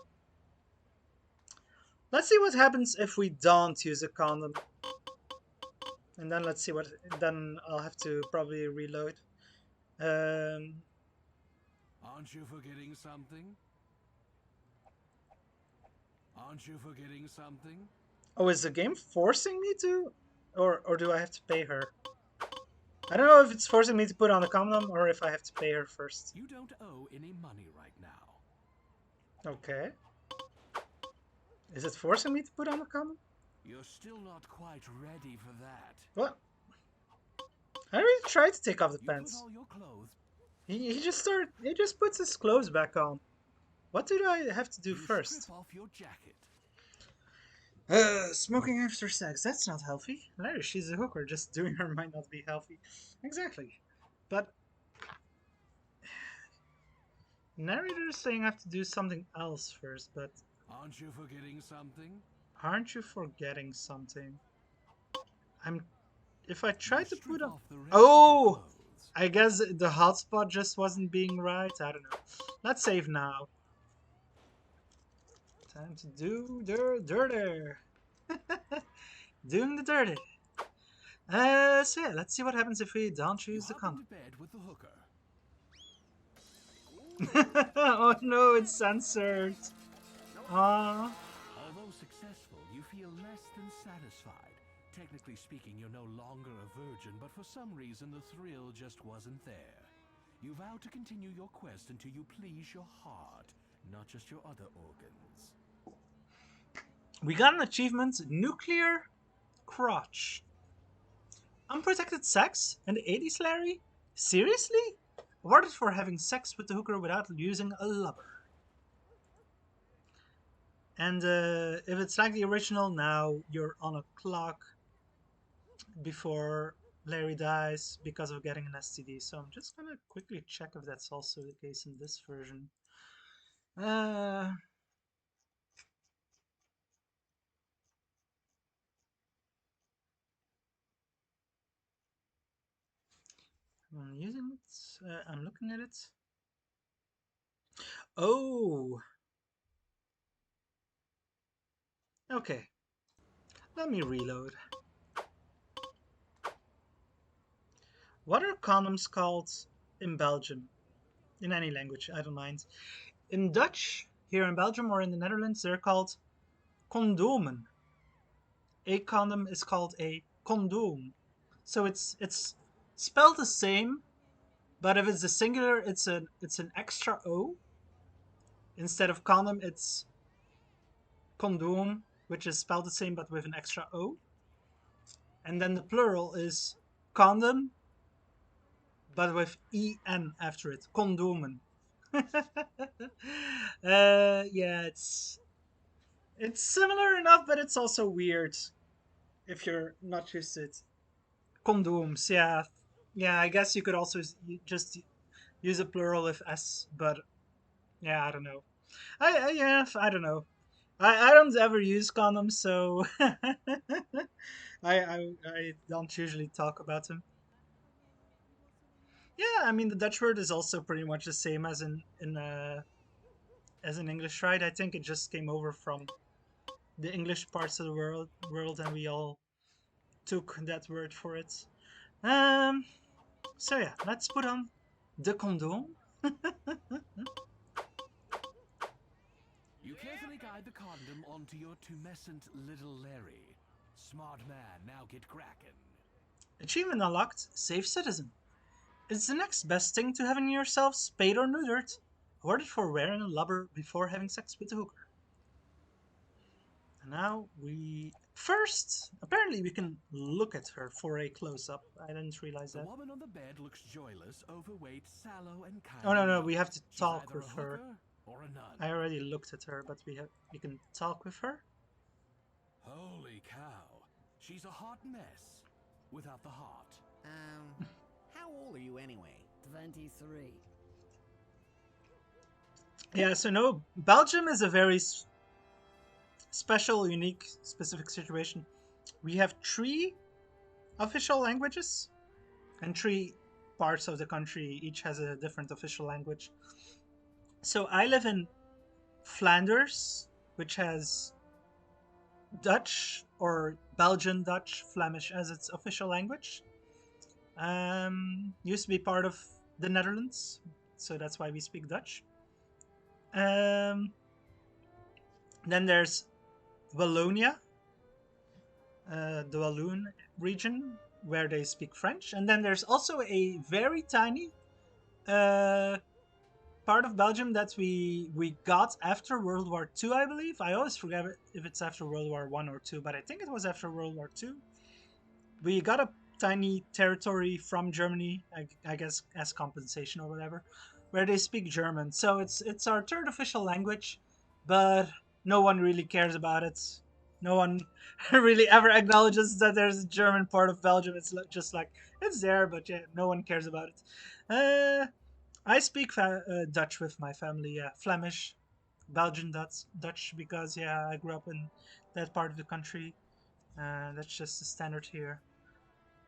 let's see what happens if we don't use a condom. And then let's see what, then I'll have to probably reload. Um, Aren't you forgetting something? Aren't you forgetting something? oh, is the game forcing me to? Or do I have to pay her? I don't know if it's forcing me to put on a condom or if I have to pay her first. You don't owe any money right now. Okay. Is it forcing me to put on a condom? You're still not quite ready for that. What? I already tried to take off the You put pants. all your clothes. He just puts his clothes back on. What did I have to do You first? strip off your jacket. Smoking after sex. That's not healthy. Larry, she's a hooker. Just doing her might not be healthy. Exactly. But narrator is saying I have to do something else first, but Aren't you forgetting something? aren't you forgetting something? I'm if I You try to put strip on off the rest of your oh, clothes. I guess the hotspot just wasn't being right. I don't know. Let's save now. Time to do the dirty. Doing the dirty. So yeah, let's see what happens if we don't You choose the hop condom. into bed with the hooker. Oh no, it's censored. Ah. Although successful, you feel less than satisfied. Technically speaking, you're no longer a virgin, but for some reason the thrill just wasn't there. You vow to continue your quest until you please your heart, not just your other organs. We got an achievement, nuclear crotch. Unprotected sex in the 80s, Larry? Seriously? Awarded for having sex with the hooker without using a lubber. And if it's like the original, now you're on a clock before Larry dies because of getting an STD. So I'm just gonna quickly check if that's also the case in this version. Uh, I'm using it. I'm looking at it. Oh, okay. Let me reload. What are condoms called in Belgium? In any language, I don't mind. In Dutch, here in Belgium or in the Netherlands, they're called condomen. A condom is called a condoom. So it's spelled the same, but if it's a singular, it's an extra O. Instead of condom, it's condoom, which is spelled the same but with an extra O. And then the plural is condom, but with en after it. Condomen. Yeah, it's similar enough, but it's also weird if you're not used to it. Condoms, yeah, yeah. I guess you could also just use a plural with s, but yeah, I don't know. Yeah, I don't know. I don't ever use condoms, so I don't usually talk about them. Yeah, I mean the Dutch word is also pretty much the same as in English, right? I think it just came over from the English parts of the world, and we all took that word for it. Um. So yeah, let's put on the condom. You carefully guide the condom onto your tumescent little Larry. Smart man, now get cracking. Achievement unlocked, safe citizen. It's the next best thing to having yourself spayed or neutered. Awarded for wearing a lubber before having sex with a hooker. And now apparently we can look at her for a close-up. I didn't realize The that. woman on the bed looks joyless, overweight, sallow, and kind Oh of no, young. we have to She's talk either a with her. hooker or a nun. I already looked at her, but we can talk with her. Holy cow. She's a hot mess without the heart. How old are you anyway? 23. Yeah, so no, Belgium is a very special, unique, specific situation. We have three official languages, and three parts of the country each has a different official language. So I live in Flanders, which has Dutch or Belgian Dutch, Flemish as its official language. Used to be part of the Netherlands, so that's why we speak Dutch. Um, then there's Wallonia, the Walloon region, where they speak French. And then there's also a very tiny uh, part of Belgium that we got after World War II, I believe. I always forget if it's after World War One or two, but I think it was after World War II. We got a tiny territory from Germany, I guess, as compensation or whatever, where they speak German. So it's our third official language, but no one really cares about it. No one really ever acknowledges that there's a German part of Belgium. It's just like it's there, but yeah, no one cares about it. I speak Dutch with my family. Yeah, Flemish, Belgian Dutch because yeah, I grew up in that part of the country. That's just the standard here.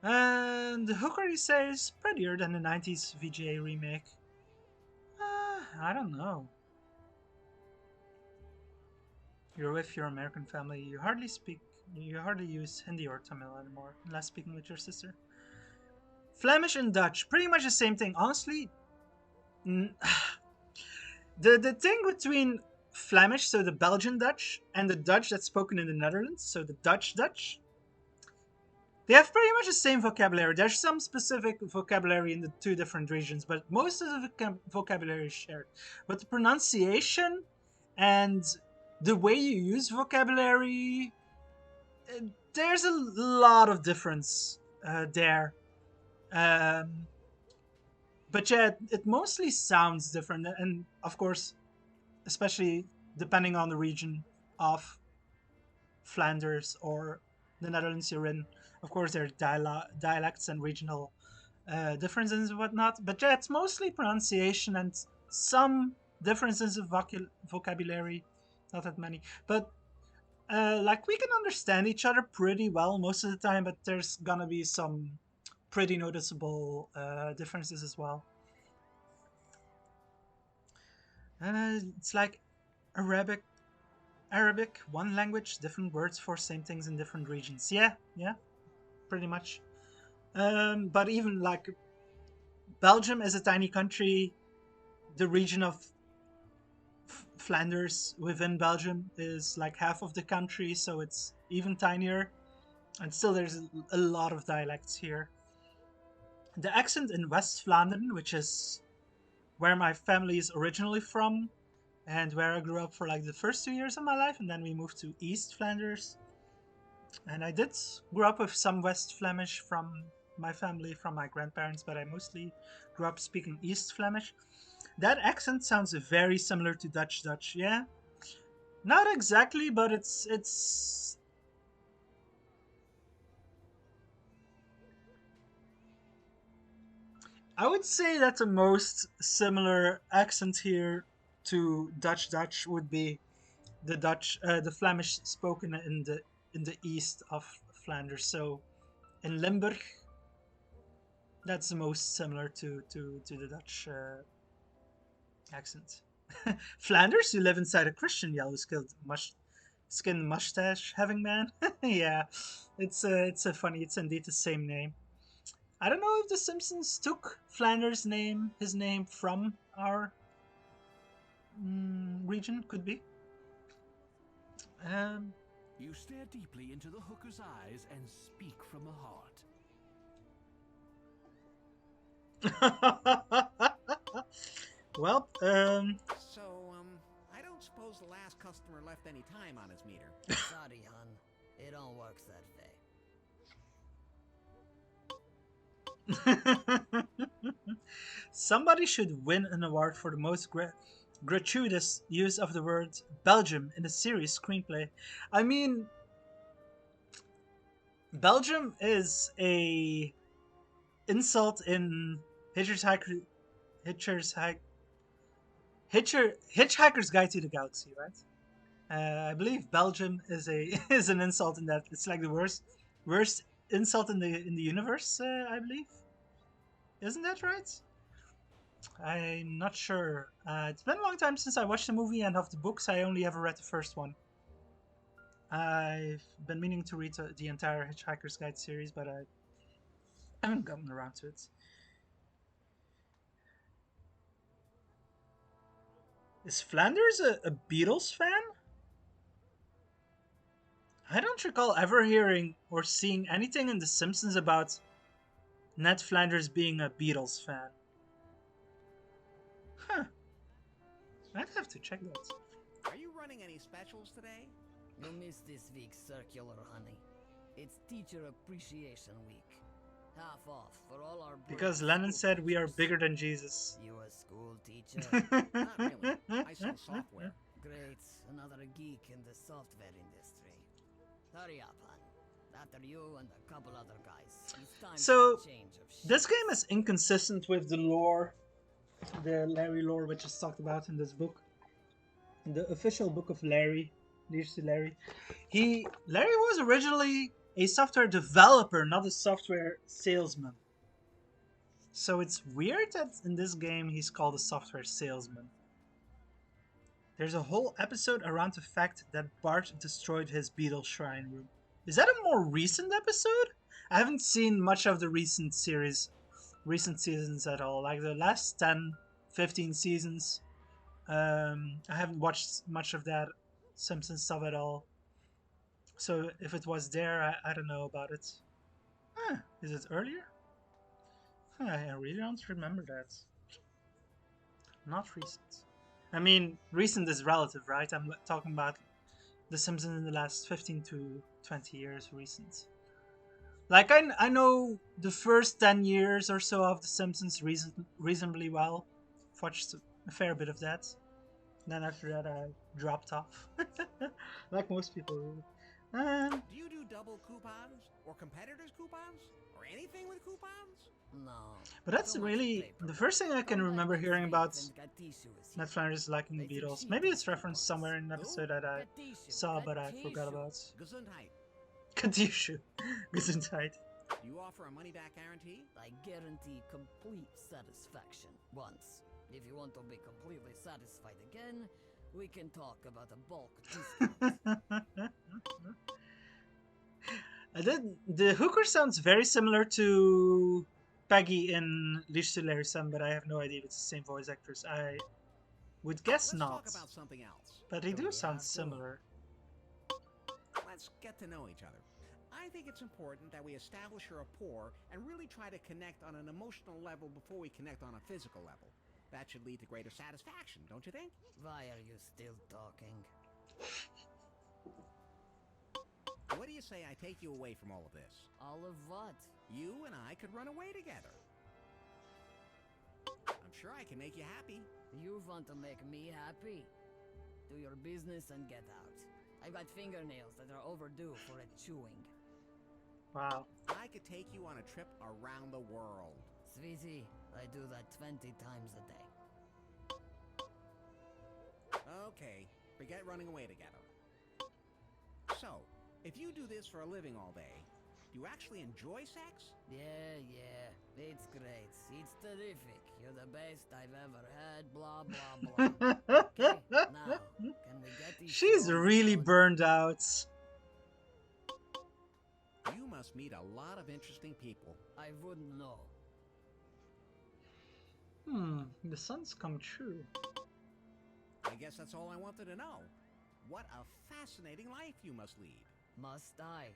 And the hooker, you say, is prettier than the 90s VGA remake. I don't know. You're with your American family. You hardly use Hindi or Tamil anymore, unless speaking with your sister. Flemish and Dutch, pretty much the same thing. Honestly, the thing between Flemish, so the Belgian Dutch, and the Dutch that's spoken in the Netherlands, so the Dutch Dutch, they have pretty much the same vocabulary. There's some specific vocabulary in the two different regions, but most of the vocabulary is shared. But the pronunciation and the way you use vocabulary, there's a lot of difference there. Um, but yeah, it mostly sounds different, and of course, especially depending on the region of Flanders or the Netherlands you're in. Of course, there are dialects and regional differences and whatnot, but yeah, it's mostly pronunciation and some differences of vocabulary. Not that many, but like we can understand each other pretty well most of the time, but there's gonna be some pretty noticeable differences as well. It's like Arabic, one language, different words for same things in different regions. Yeah, yeah, pretty much. But even like Belgium is a tiny country. The region of Flanders within Belgium is like half of the country, so it's even tinier. And still, there's a lot of dialects here. The accent in West Vlaanderen, which is where my family is originally from, and where I grew up for like the first 2 years of my life, and then we moved to East Flanders. And I did grow up with some West Flemish from my family, from my grandparents, but I mostly grew up speaking East Flemish. That accent sounds very similar to Dutch Dutch, yeah? Not exactly, but it's I would say that the most similar accent here to Dutch Dutch would be the Flemish spoken in the east of Flanders. So in Limburg, that's the most similar to the Dutch accent. Flanders, you live inside a Christian yellow-skinned skin mustache having man. Yeah, it's a funny. It's indeed the same name. I don't know if the Simpsons took Flanders' name, his name, from our region. Could be. Um, You stare deeply into the hooker's eyes and speak from the heart. Well, So, I don't suppose the last customer left any time on his meter. Sorry, hun. It don't work that way. somebody should win an award for the most gratuitous use of the word Belgium in a series screenplay. I mean, Belgium insult in Hitchhiker, Hitcher's Hike, Hitchhiker's Guide to the Galaxy, right? I believe Belgium is a is an insult in that it's like the worst insult in the universe. I believe, isn't that right? I'm not sure. It's been a long time since I watched the movie, and of the books, I only ever read the first one. I've been meaning to read the entire Hitchhiker's Guide series, but I haven't gotten around to it. Is Flanders a Beatles fan? I don't recall ever hearing or seeing anything in The Simpsons about Ned Flanders being a Beatles fan. Huh. I'd have to check that. Are you running any specials today? You missed this week's circular, honey. It's Teacher Appreciation Week. Half off for all our Because Lennon said we are bigger than Jesus. You a school teacher? Not really. I sell software. Great. Another geek in the software industry. Hurry up, hon. After you and a couple other guys. It's time So, for a change of shit. this game is inconsistent with the lore, the Larry lore, which is talked about in this book. In the official book of Larry, Leads to Larry. Larry was originally a software developer, not a software salesman. So it's weird that in this game he's called a software salesman. There's a whole episode around the fact that Bart destroyed his Beatles shrine room. Is that a more recent episode? I haven't seen much of the recent seasons at all. Like the last 10, 15 seasons. I haven't watched much of that Simpsons stuff at all. So if it was there, I don't know about it. Huh, is it earlier? Huh, I really don't remember that. Not recent. I mean, recent is relative, right? I'm talking about The Simpsons in the last 15 to 20 years recent. Like, I know the first 10 years or so of The Simpsons reasonably well. I've watched a fair bit of that. Then after that, I dropped off. Like most people really. Do you do double coupons? Or competitors' coupons? Or anything with coupons? No. But that's really the first thing I can remember hearing about Ned Flanders liking the Beatles. Maybe it's referenced somewhere in an episode that I saw, but I forgot about. Gesundheit. Kadishu. Gesundheit. Do you offer a money-back guarantee? I guarantee complete satisfaction once. If you want to be completely satisfied again, we can talk about a bulk discount. The hooker sounds very similar to Peggy in Leash to Larry Son, but I have no idea if it's the same voice actors. I would guess Let's not. talk about something else. But they do sound similar. Let's get to know each other. I think it's important that we establish your rapport and really try to connect on an emotional level before we connect on a physical level. That should lead to greater satisfaction, don't you think? Why are you still talking? What do you say I take you away from all of this? All of what? You and I could run away together. I'm sure I can make you happy. You want to make me happy? Do your business and get out. I've got fingernails that are overdue for a chewing. Wow. I could take you on a trip around the world. Sweetie, I do that 20 times a day. Okay, forget running away together. So, if you do this for a living all day, do you actually enjoy sex? Yeah, it's great. It's terrific. You're the best I've ever had, blah, blah, blah. Okay, now, can we get these She's really burned out. You must meet a lot of interesting people. I wouldn't know. The sun's come true. I guess that's all I wanted to know. What a fascinating life you must lead. Must I?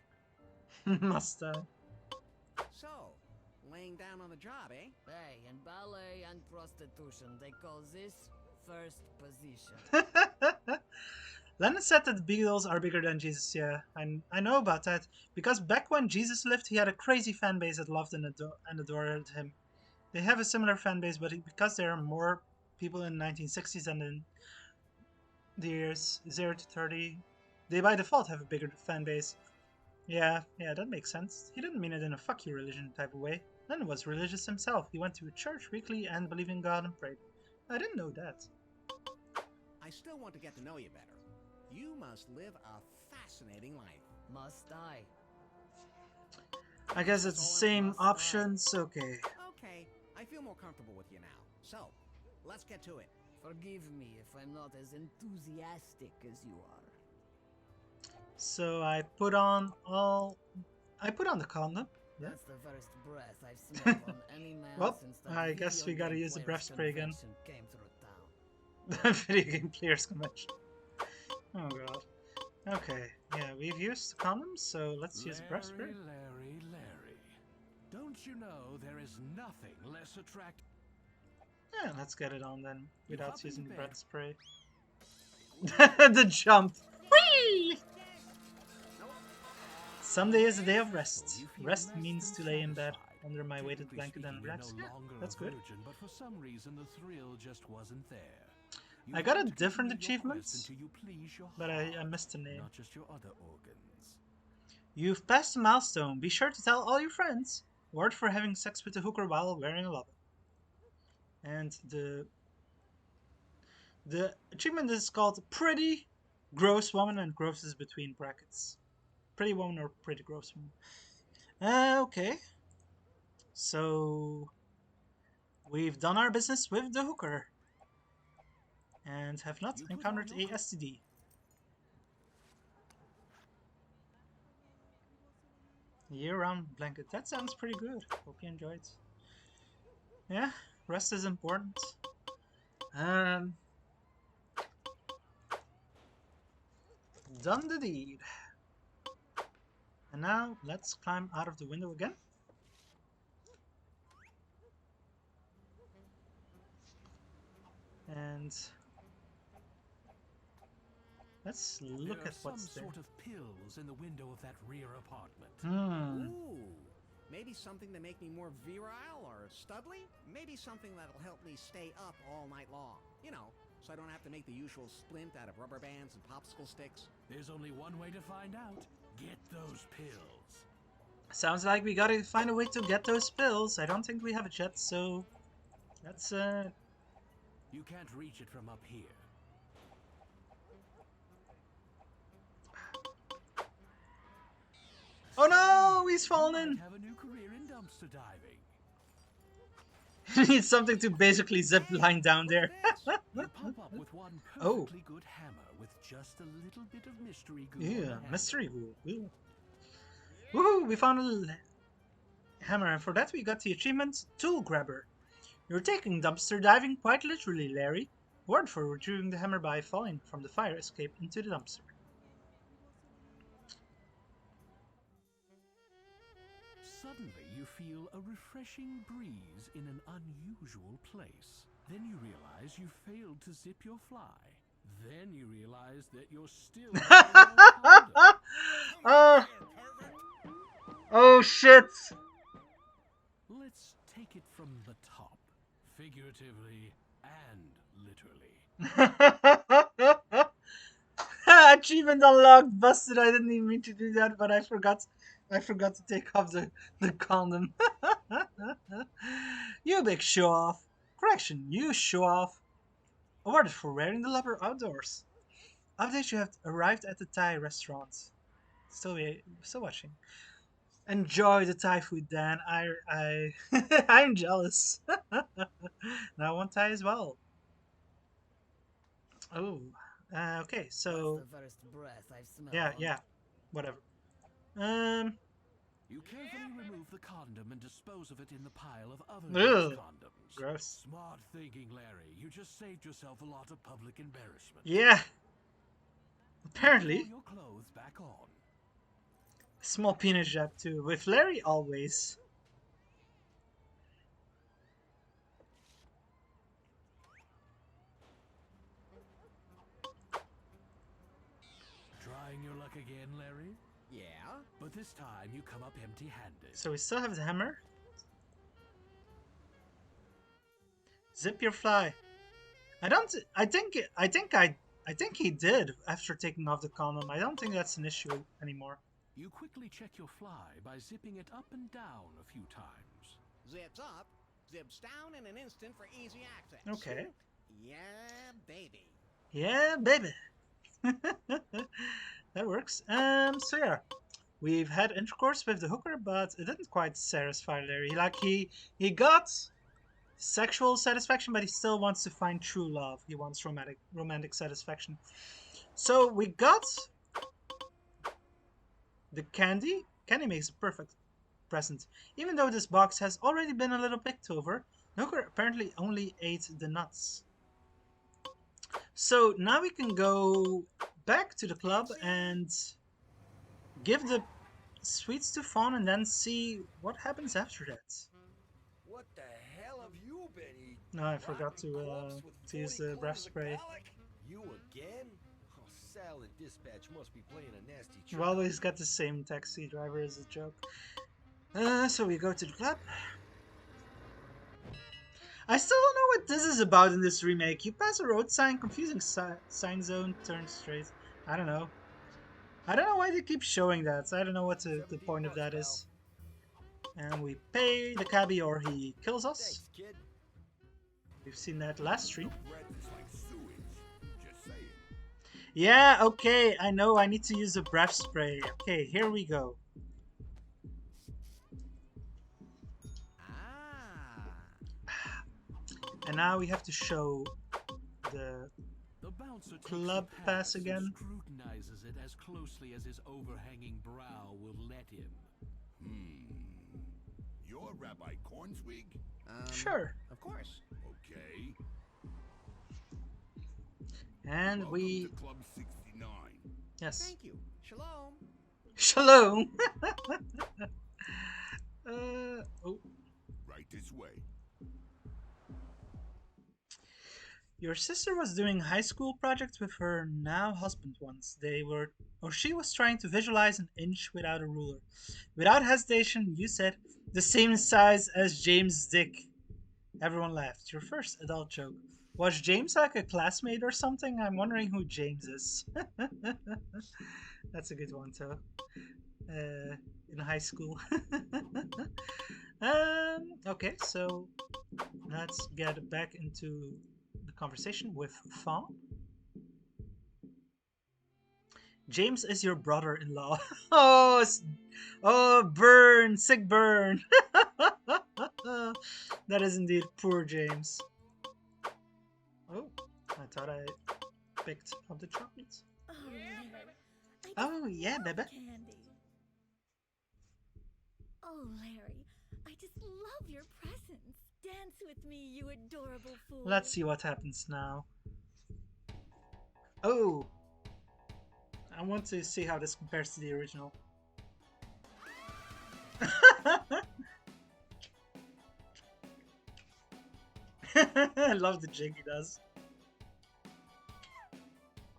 Must I? So, laying down on the job, eh? Hey, in ballet and prostitution, they call this first position. Lennon said that the Beatles are bigger than Jesus, yeah. I know about that. Because back when Jesus lived, he had a crazy fan base that loved and adored him. They have a similar fan base, but because there are more people in the 1960s than in the years 0 to 30, they by default have a bigger fan base. Yeah, that makes sense. He didn't mean it in a fuck you religion type of way. Len was religious himself. He went to church weekly and believed in God and prayed. I didn't know that. I still want to get to know you better. You must live a fascinating life. Must I? I guess it's the same options. Okay. Okay, I feel more comfortable with you now. So, let's get to it. Forgive me if I'm not as enthusiastic as you are. So I put on the condom. Yeah. That's the first breath I've smelled on any man Well, since that I guess we gotta use the breath spray again. came through town. Video game players convention. Oh god. Okay, yeah, we've used condoms, so let's use breath spray. Larry. Don't you know there is nothing less attractive? Yeah, let's get it on then, without hop using into breath bed. spray. The jump! Whee! Sunday is a day of rest. Rest means to lay in bed under my weighted blanket and relax. Yeah, that's good. But for some reason the thrill just wasn't there. I got a different achievement, but I missed the name. Not just your other organs. You've passed a milestone. Be sure to tell all your friends. Award for having sex with a hooker while wearing a lobby. And the achievement is called Pretty Gross Woman, and gross is between brackets. Pretty woman or pretty gross woman. Okay. So we've done our business with the hooker and have not encountered a STD. Year-round blanket. That sounds pretty good. Hope you enjoyed. Yeah, rest is important. Done the deed. And now let's climb out of the window again. And let's look at what's there. Some sort of pills in the window of that rear apartment. Ooh, maybe something to make me more virile or studly? Maybe something that'll help me stay up all night long. You know, so I don't have to make the usual splint out of rubber bands and popsicle sticks. There's only one way to find out. Get those pills. Sounds like we gotta find a way to get those pills. I don't think we have it yet, so let's You can't reach it from up here. Oh no, he's fallen in. Have a new career in dumpster diving. He needs something to basically zip line down there. You pop up with one Oh. perfectly good hammer with just a little bit of mystery goo. Yeah, mystery goo. Ooh. Woohoo, we found a hammer, and for that we got the achievement Tool Grabber. You're taking dumpster diving quite literally, Larry. Award for retrieving the hammer by falling from the fire escape into the dumpster. Suddenly you feel a refreshing breeze in an unusual place. Then you realize you failed to zip your fly. Then you realize that you're still Oh shit! Let's take it from the top, figuratively and literally. Achievement unlocked, busted. I didn't even mean to do that, but I forgot to take off the condom. You big show off. Correction, you show off. Awarded for wearing the lubber outdoors. Update, you have arrived at the Thai restaurant. Still watching. Enjoy the Thai food, Dan. I'm jealous. Now I want Thai as well. Oh, okay. So That's the first breath I've smelled yeah, whatever. You carefully remove the condom and dispose of it in the pile of other Ugh, loose condoms. gross. Smart thinking, Larry. You just saved yourself a lot of public embarrassment. Yeah. Apparently, Throw your clothes back on. small penis jab too. With Larry always. Trying your luck again, Larry? Yeah? But this time you come up empty-handed. So we still have the hammer. Zip your fly. I think he did after taking off the condom. I don't think that's an issue anymore. You quickly check your fly by zipping it up and down a few times. Zips up, zips down in an instant for easy access. Okay. Yeah, baby. Yeah, baby. That works. So yeah, we've had intercourse with the hooker, but it didn't quite satisfy Larry. He got sexual satisfaction, but he still wants to find true love. He wants romantic satisfaction. So we got the candy. Candy makes a perfect present. Even though this box has already been a little picked over, the hooker apparently only ate the nuts. So now we can go back to the club and give the sweets to Fawn and then see what happens after that. What the hell have you been eating? No, I forgot Corpse with to use 40 the breath clones of spray. garlic? You again? Oh, Salad Dispatch must be playing a nasty trick. We always got the same taxi driver as a joke. So we go to the club. I still don't know what this is about in this remake. You pass a road sign, confusing sign zone, turn straight. I don't know. I don't know why they keep showing that. I don't know what the point of that is. And we pay the cabbie or he kills us. Thanks, kid. We've seen that last stream. Breath is like sewage. Just saying. Yeah, okay, I know I need to use the breath spray. Okay, here we go. And now we have to show the bouncer club takes the pass and again. scrutinizes it as closely as his overhanging brow will let him. You're Rabbi Cornswig? Sure. Of course. Okay. And Welcome we... to Club 69. Yes. Thank you. Shalom. Shalom! Oh. Right this way. Your sister was doing high school project with her now husband once. She was trying to visualize an inch without a ruler. Without hesitation, you said, the same size as James' dick. Everyone laughed. Your first adult joke. Was James like a classmate or something? I'm wondering who James is. That's a good one, too. In high school. Okay, so let's get back into the conversation with Fawn. James is your brother-in-law. Oh, burn, sick burn. That is indeed poor James. Oh, I thought I picked up the chocolates. Oh, Larry. Oh, yeah, baby. Candy. Oh, Larry, I just love your presents. Dance with me, you adorable fool. Let's see what happens now. Oh, I want to see how this compares to the original. I love the jig he does.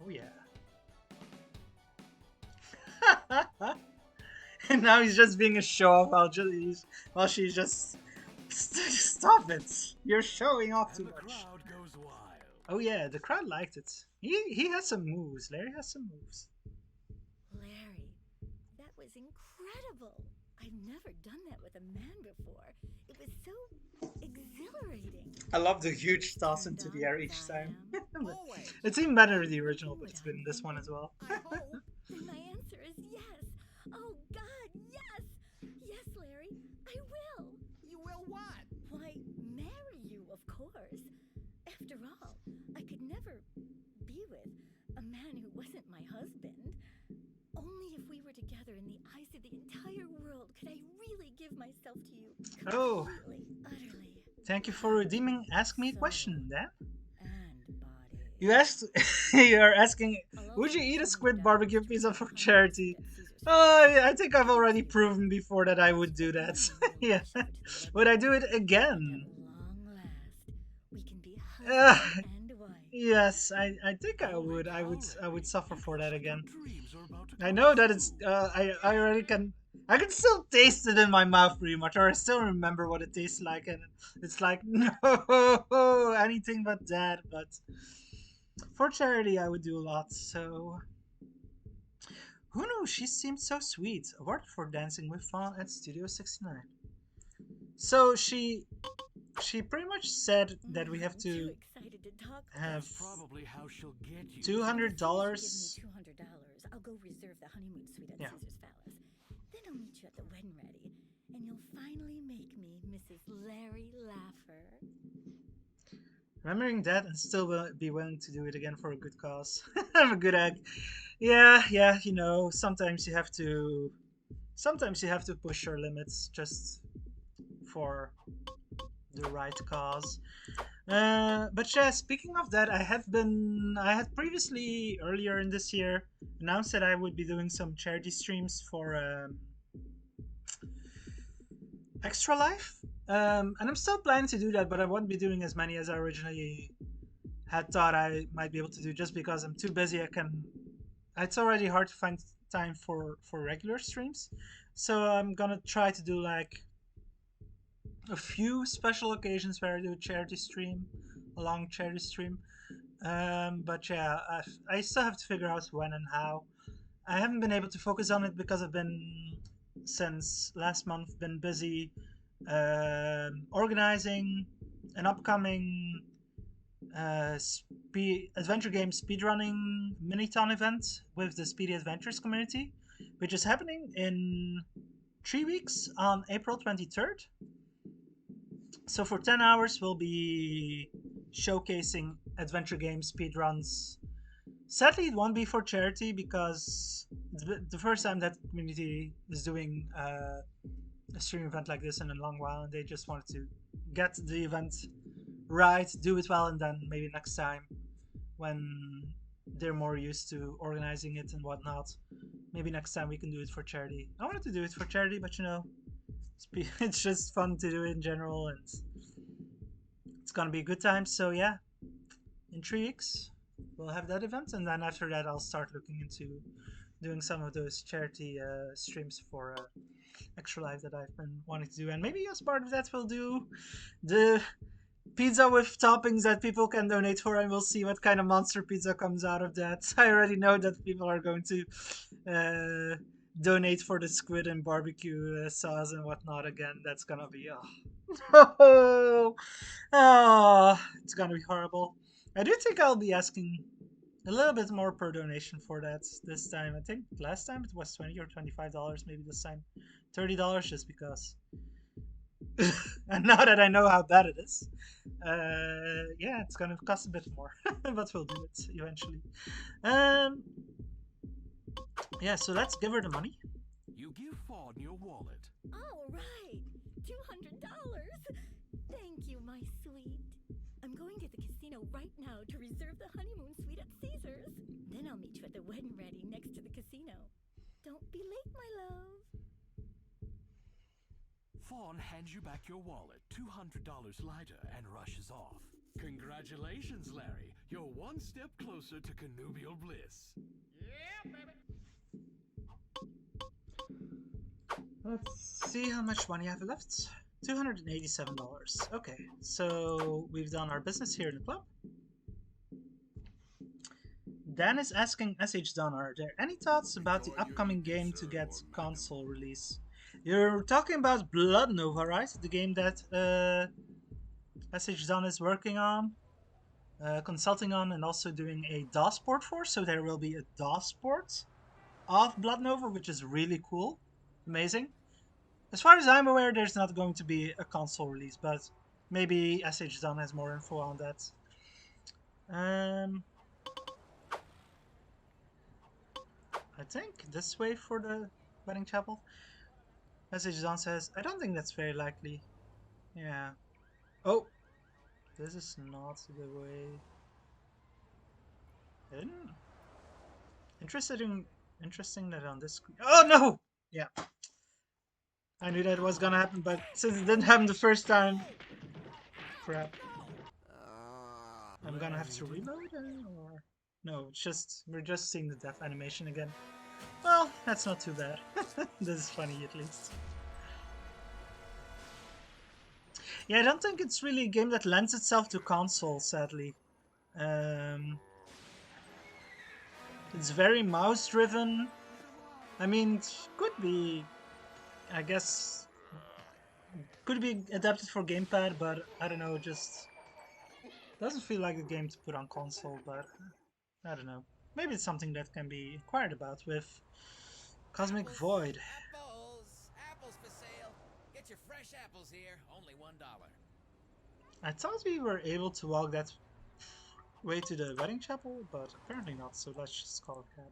Oh yeah. And now he's just being a show-off while she's just... Stop it! You're showing off too much. Crowd goes wild. Oh yeah, the crowd liked it. He has some moves. Larry has some moves. Larry, that was incredible. I've never done that with a man before. It was so exhilarating. I love the huge toss into the air each time. Always. It's even better in the original, but it's good in this one as well. I hope. Then my answer is yes. Oh God, yes! Yes, Larry, I will. You will what? Why, marry you, of course. After all, I could never be with a man who wasn't my husband. Only if we were together in the eyes of the entire world could I really give myself to you. Oh. Completely, utterly. Thank you for redeeming Ask Me a Question, Dan. And body. You asked, you are asking, would you eat a squid barbecue pizza for charity? I think I've already proven before that I would do that. Yeah. Would I do it again? Long last, we can be Uh, husband and wife. yes, I think I would. I would suffer for that again. I know that it's. I already can. I can still taste it in my mouth pretty much, or I still remember what it tastes like, and it's like no, anything but that. But for charity, I would do a lot. So, Who knew she seemed so sweet? Award for dancing with Fawn at Studio 69. So she pretty much said that we have I'm too to excited to talk. have That's probably how she'll get you. $200. Give me $200. I'll go reserve the honeymoon suite at Yeah. Caesar's Palace. Then I'll meet you at the wedding ready, and you'll finally make me Mrs. Larry Laffer. Remembering that and still be willing to do it again for a good cause. I'm a good egg. Yeah, you know, sometimes you have to push your limits just for the right cause. But yeah, speaking of that, I had previously earlier in this year announced that I would be doing some charity streams for Extra Life. And I'm still planning to do that, but I won't be doing as many as I originally had thought I might be able to do, just because I'm too busy. It's already hard to find time for regular streams, so I'm gonna try to do like a few special occasions where I do a long charity stream. But yeah, I still have to figure out when and how. I haven't been able to focus on it because I've been, since last month, been busy organizing an upcoming adventure game speedrunning miniton event with the Speedy Adventures community, which is happening in 3 weeks on April 23rd. So for 10 hours, we'll be showcasing adventure game speedruns. Sadly, it won't be for charity because it's the first time that community is doing a stream event like this in a long while, and they just wanted to get the event right, do it well, and then maybe next time, when they're more used to organizing it and whatnot, maybe next time we can do it for charity. I wanted to do it for charity, but you know, it's just fun to do it in general, and it's gonna be a good time. So yeah, in 3 weeks we'll have that event, and then after that I'll start looking into doing some of those charity streams for Extra Life that I've been wanting to do, and maybe as part of that we'll do the pizza with toppings that people can donate for, and we'll see what kind of monster pizza comes out of that. I already know that people are going to donate for the squid and barbecue sauce and whatnot again. That's gonna be it's gonna be horrible. I do think I'll be asking a little bit more per donation for that this time. I think last time it was $20 or $25. Maybe this time $30, just because. And now that I know how bad it is, yeah, it's gonna cost a bit more, but we'll do it eventually. Yeah, so let's give her the money. You give Fawn your wallet. All right, $200. Thank you, my sweet. I'm going to the casino right now to reserve the honeymoon suite at Caesar's. Then I'll meet you at the wedding ready next to the casino. Don't be late, my love. Fawn hands you back your wallet, $200 lighter, and rushes off. Congratulations, Larry. You're one step closer to connubial bliss. Yeah, baby. Let's see how much money I have left. $287. Okay, so we've done our business here in the club. Dan is asking SH Don, are there any thoughts about the upcoming game to get console release? You're talking about Blood Nova, right? The game that SH Don is working on, consulting on, and also doing a DOS port for. So there will be a DOS port of Blood Nova, which is really cool. Amazing. As far as I'm aware, there's not going to be a console release, but maybe SH Don has more info on that. I think this way for the wedding chapel. SH Don says, I don't think that's very likely. Yeah. Oh! This is not the way. Interesting that on this screen. Oh no! Yeah. I knew that was gonna happen, but since it didn't happen the first time, crap. I'm gonna have to reload it, or no? It's just we're just seeing the death animation again. Well, that's not too bad. This is funny at least. Yeah, I don't think it's really a game that lends itself to console, sadly. It's very mouse-driven, I mean, it could be, I guess, could be adapted for gamepad, but I don't know, just doesn't feel like a game to put on console, but I don't know. Maybe it's something that can be inquired about with Cosmic Apples, Void. apples for sale. Get your fresh apples here, only $1. I thought we were able to walk that way to the wedding chapel, but apparently not, so let's just call a cab.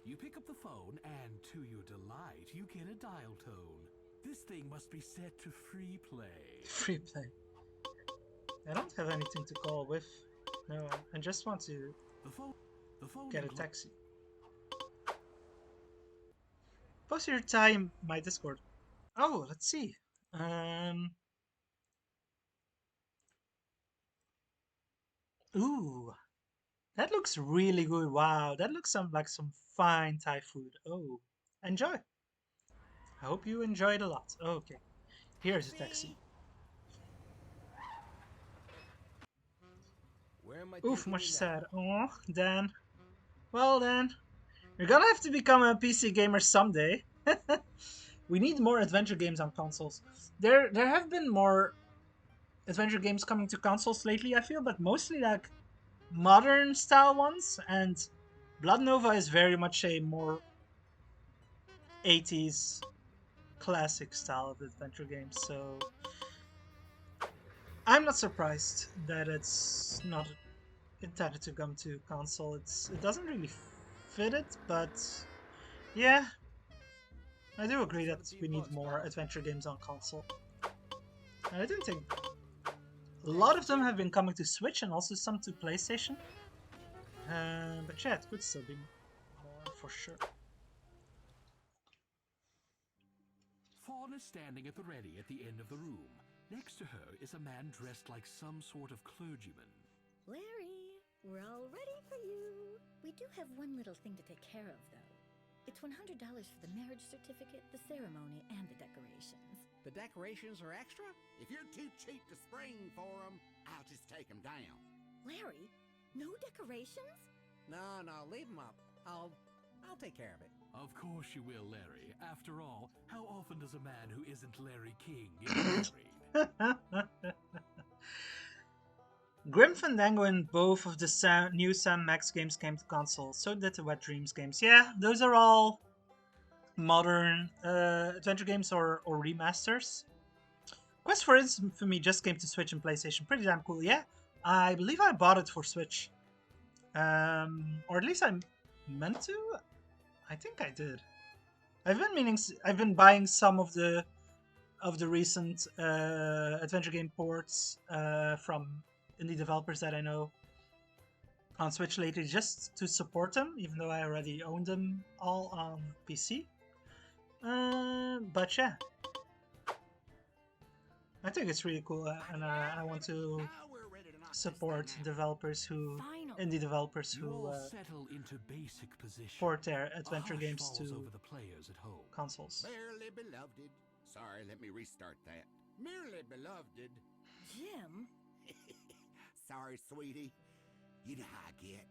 You pick up the phone, and to your delight, you get a dial tone. This thing must be set to free play. Free play. I don't have anything to call with. No, I just want to The phone get a taxi. Post your time in my Discord. Oh, let's see. Ooh, that looks really good. Wow, that looks like some fine Thai food. Oh, enjoy. I hope you enjoyed a lot. Okay, here's a taxi. Where am I Oof, taking much you now? sad. Oh, Dan. Well, Dan, you're gonna have to become a PC gamer someday. We need more adventure games on consoles. There have been more adventure games coming to consoles lately, I feel, but mostly like modern style ones, and Blood Nova is very much a more 80s classic style of adventure game, so I'm not surprised that it's not intended to come to console. It doesn't really fit it, but yeah, I do agree that we need more adventure games on console. And I do think a lot of them have been coming to Switch and also some to PlayStation. But yeah, it could still be more for sure. Fawn is standing at the ready at the end of the room. Next to her is a man dressed like some sort of clergyman. Larry, we're all ready for you. We do have one little thing to take care of, though. It's $100 for the marriage certificate, the ceremony, and the decorations. The decorations are extra? If you're too cheap to spring for them, I'll just take them down. Larry, no decorations? No, leave them up. I'll take care of it. Of course you will, Larry. After all, how often does a man who isn't Larry King get married? Grim Fandango and both of the new Sam Max games came to console. So did the Wet Dreams games. Yeah, those are all modern adventure games or remasters. Quest for Infamy just came to Switch and PlayStation. Pretty damn cool. Yeah, I believe I bought it for Switch. Or at least I meant to. I think I did. I've been buying some of the recent adventure game ports from indie developers that I know on Switch lately, just to support them, even though I already own them all on PC. But yeah, I think it's really cool, and I want to support developers indie developers who port their adventure games to consoles. Barely beloved. Sorry, let me restart that. Merely beloved. Jim? Sorry, sweetie. You know how I get.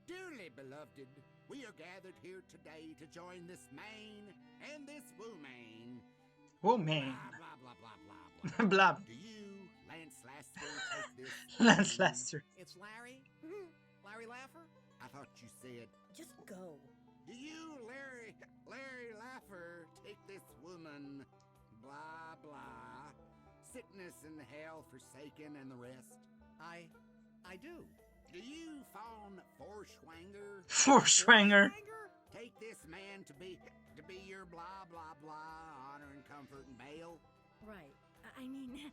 Dearly beloved, we are gathered here today to join this man and this woman. Woman. Blah, blah, blah, blah, blah, blah. Blah. Do you, Lance Laster, take this? Lance Laster. It's Larry? Larry Laffer? I thought you said... Just go. Do you, Larry Laffer, take this woman? Blah, blah. Sickness and hell forsaken and the rest? I do. Do you, Fawn Forschwanger? Forschwanger. Take this man to be your blah, blah, blah, honor and comfort and bail? Right. I mean,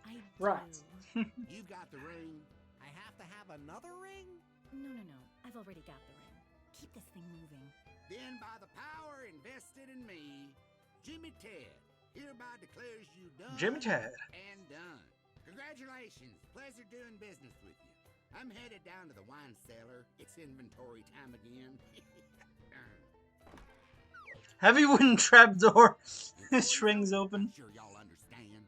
I do. Right. You got the ring. I have to have another ring? No. I've already got the ring. Keep this thing moving. Then by the power invested in me, Jimmy Ted hereby declares you done. Jimmy Ted. And done. Congratulations. Pleasure doing business with you. I'm headed down to the wine cellar. It's inventory time again. Heavy wooden trapdoor strings open. Sure y'all understand.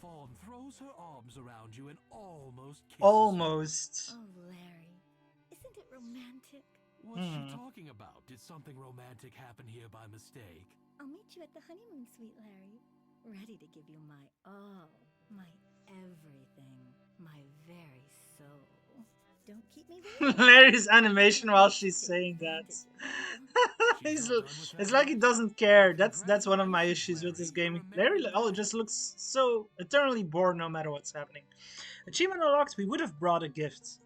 Fawn throws her arms around you and almost kisses Almost. Oh, Larry. Is Isn't it romantic? What's she talking about? Did something romantic happen here by mistake? I'll meet you at the honeymoon suite, Larry. Ready to give you my all, my everything, my very soul. Don't keep me waiting. Larry's animation while she's saying that. It's like he doesn't care. That's one of my issues with this game. Larry just looks so eternally bored no matter what's happening. Achievement unlocked, we would have brought a gift.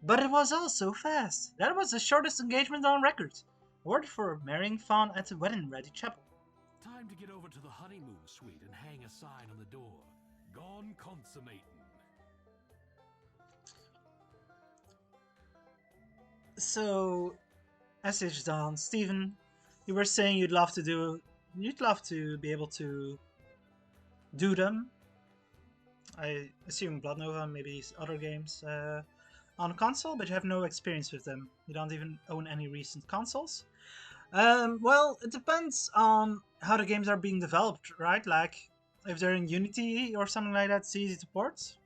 But it was all so fast. That was the shortest engagement on record. Award for marrying Fawn at the wedding ready chapel. Time to get over to the honeymoon suite and hang a sign on the door. Gone consummating. So, SH Dawn, Steven, you were saying you'd love to be able to do them. I assume Blood Nova, maybe other games on console, but you have no experience with them. You don't even own any recent consoles. Well, it depends on how the games are being developed, right? Like, if they're in Unity or something like that, it's easy to port.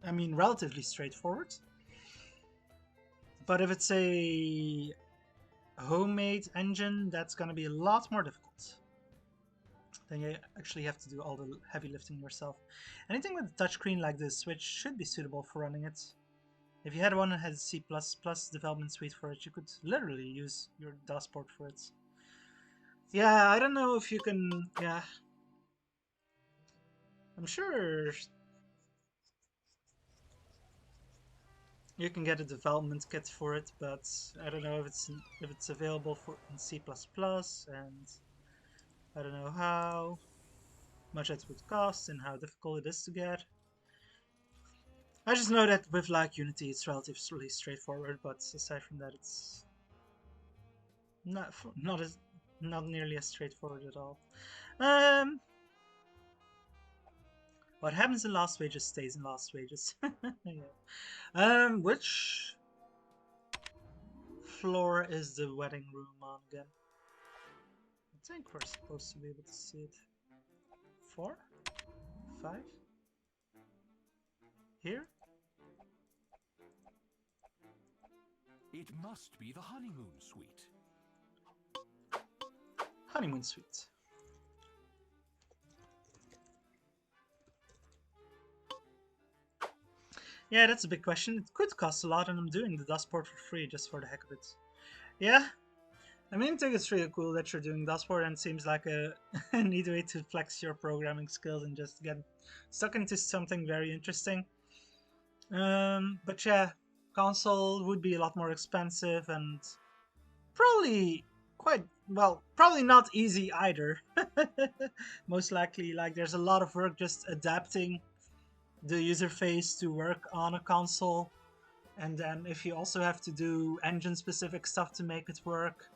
I mean, relatively straightforward. But if it's a homemade engine, that's going to be a lot more difficult. Then you actually have to do all the heavy lifting yourself. Anything with a touchscreen like the Switch should be suitable for running it. If you had one that had a C++ development suite for it, you could literally use your DOS port for it. Yeah, I don't know if you can... Yeah. I'm sure you can get a development kit for it, but I don't know if it's available for in C++, and I don't know how much it would cost and how difficult it is to get. I just know that with like Unity it's relatively straightforward, but aside from that it's not nearly as straightforward at all. What happens in Lost Wages stays in Lost Wages. Yeah. Which floor is the wedding room on again? I think we're supposed to be able to see it. 4? 5? Here? It must be the honeymoon suite. Honeymoon suite. Yeah, that's a big question. It could cost a lot, and I'm doing the DOS port for free just for the heck of it. Yeah, I mean, I think it's really cool that you're doing DOS port, and it seems like a neat way to flex your programming skills and just get stuck into something very interesting. But yeah, console would be a lot more expensive and probably probably not easy either. Most likely, like, there's a lot of work just adapting the user face to work on a console, and then if you also have to do engine specific stuff to make it work,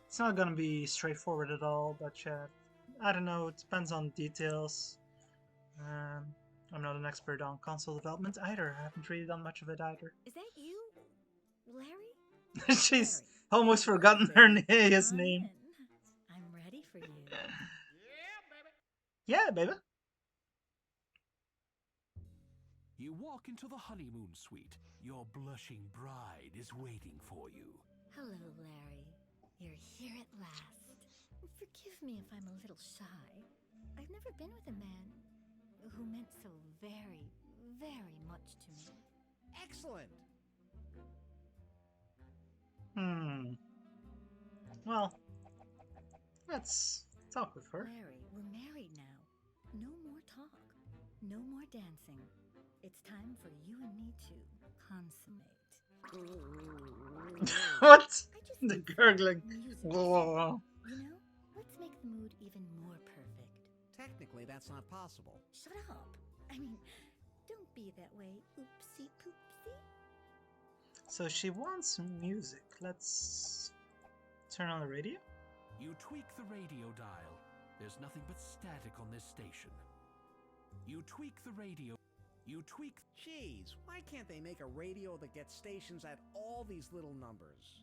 it's not gonna be straightforward at all. But yeah, I don't know, it depends on details. I'm not an expert on console development either. I haven't really done much of it either. Is that you, Larry? She's almost forgotten his name. I'm ready for you. Yeah, baby. You walk into the honeymoon suite. Your blushing bride is waiting for you. Hello, Larry. You're here at last. Forgive me if I'm a little shy. I've never been with a man who meant so very, very much to me. Excellent. Well, let's talk with her. Larry, we're married now. No more talk. No more dancing. It's time for you and me to consummate. What? The gurgling. Whoa. You know, let's make the mood even more perfect. Technically, that's not possible. Shut up. I mean, don't be that way, oopsie poopsie. So she wants music. Let's turn on the radio. You tweak the radio dial. There's nothing but static on this station. You tweak the radio. Jeez, why can't they make a radio that gets stations at all these little numbers?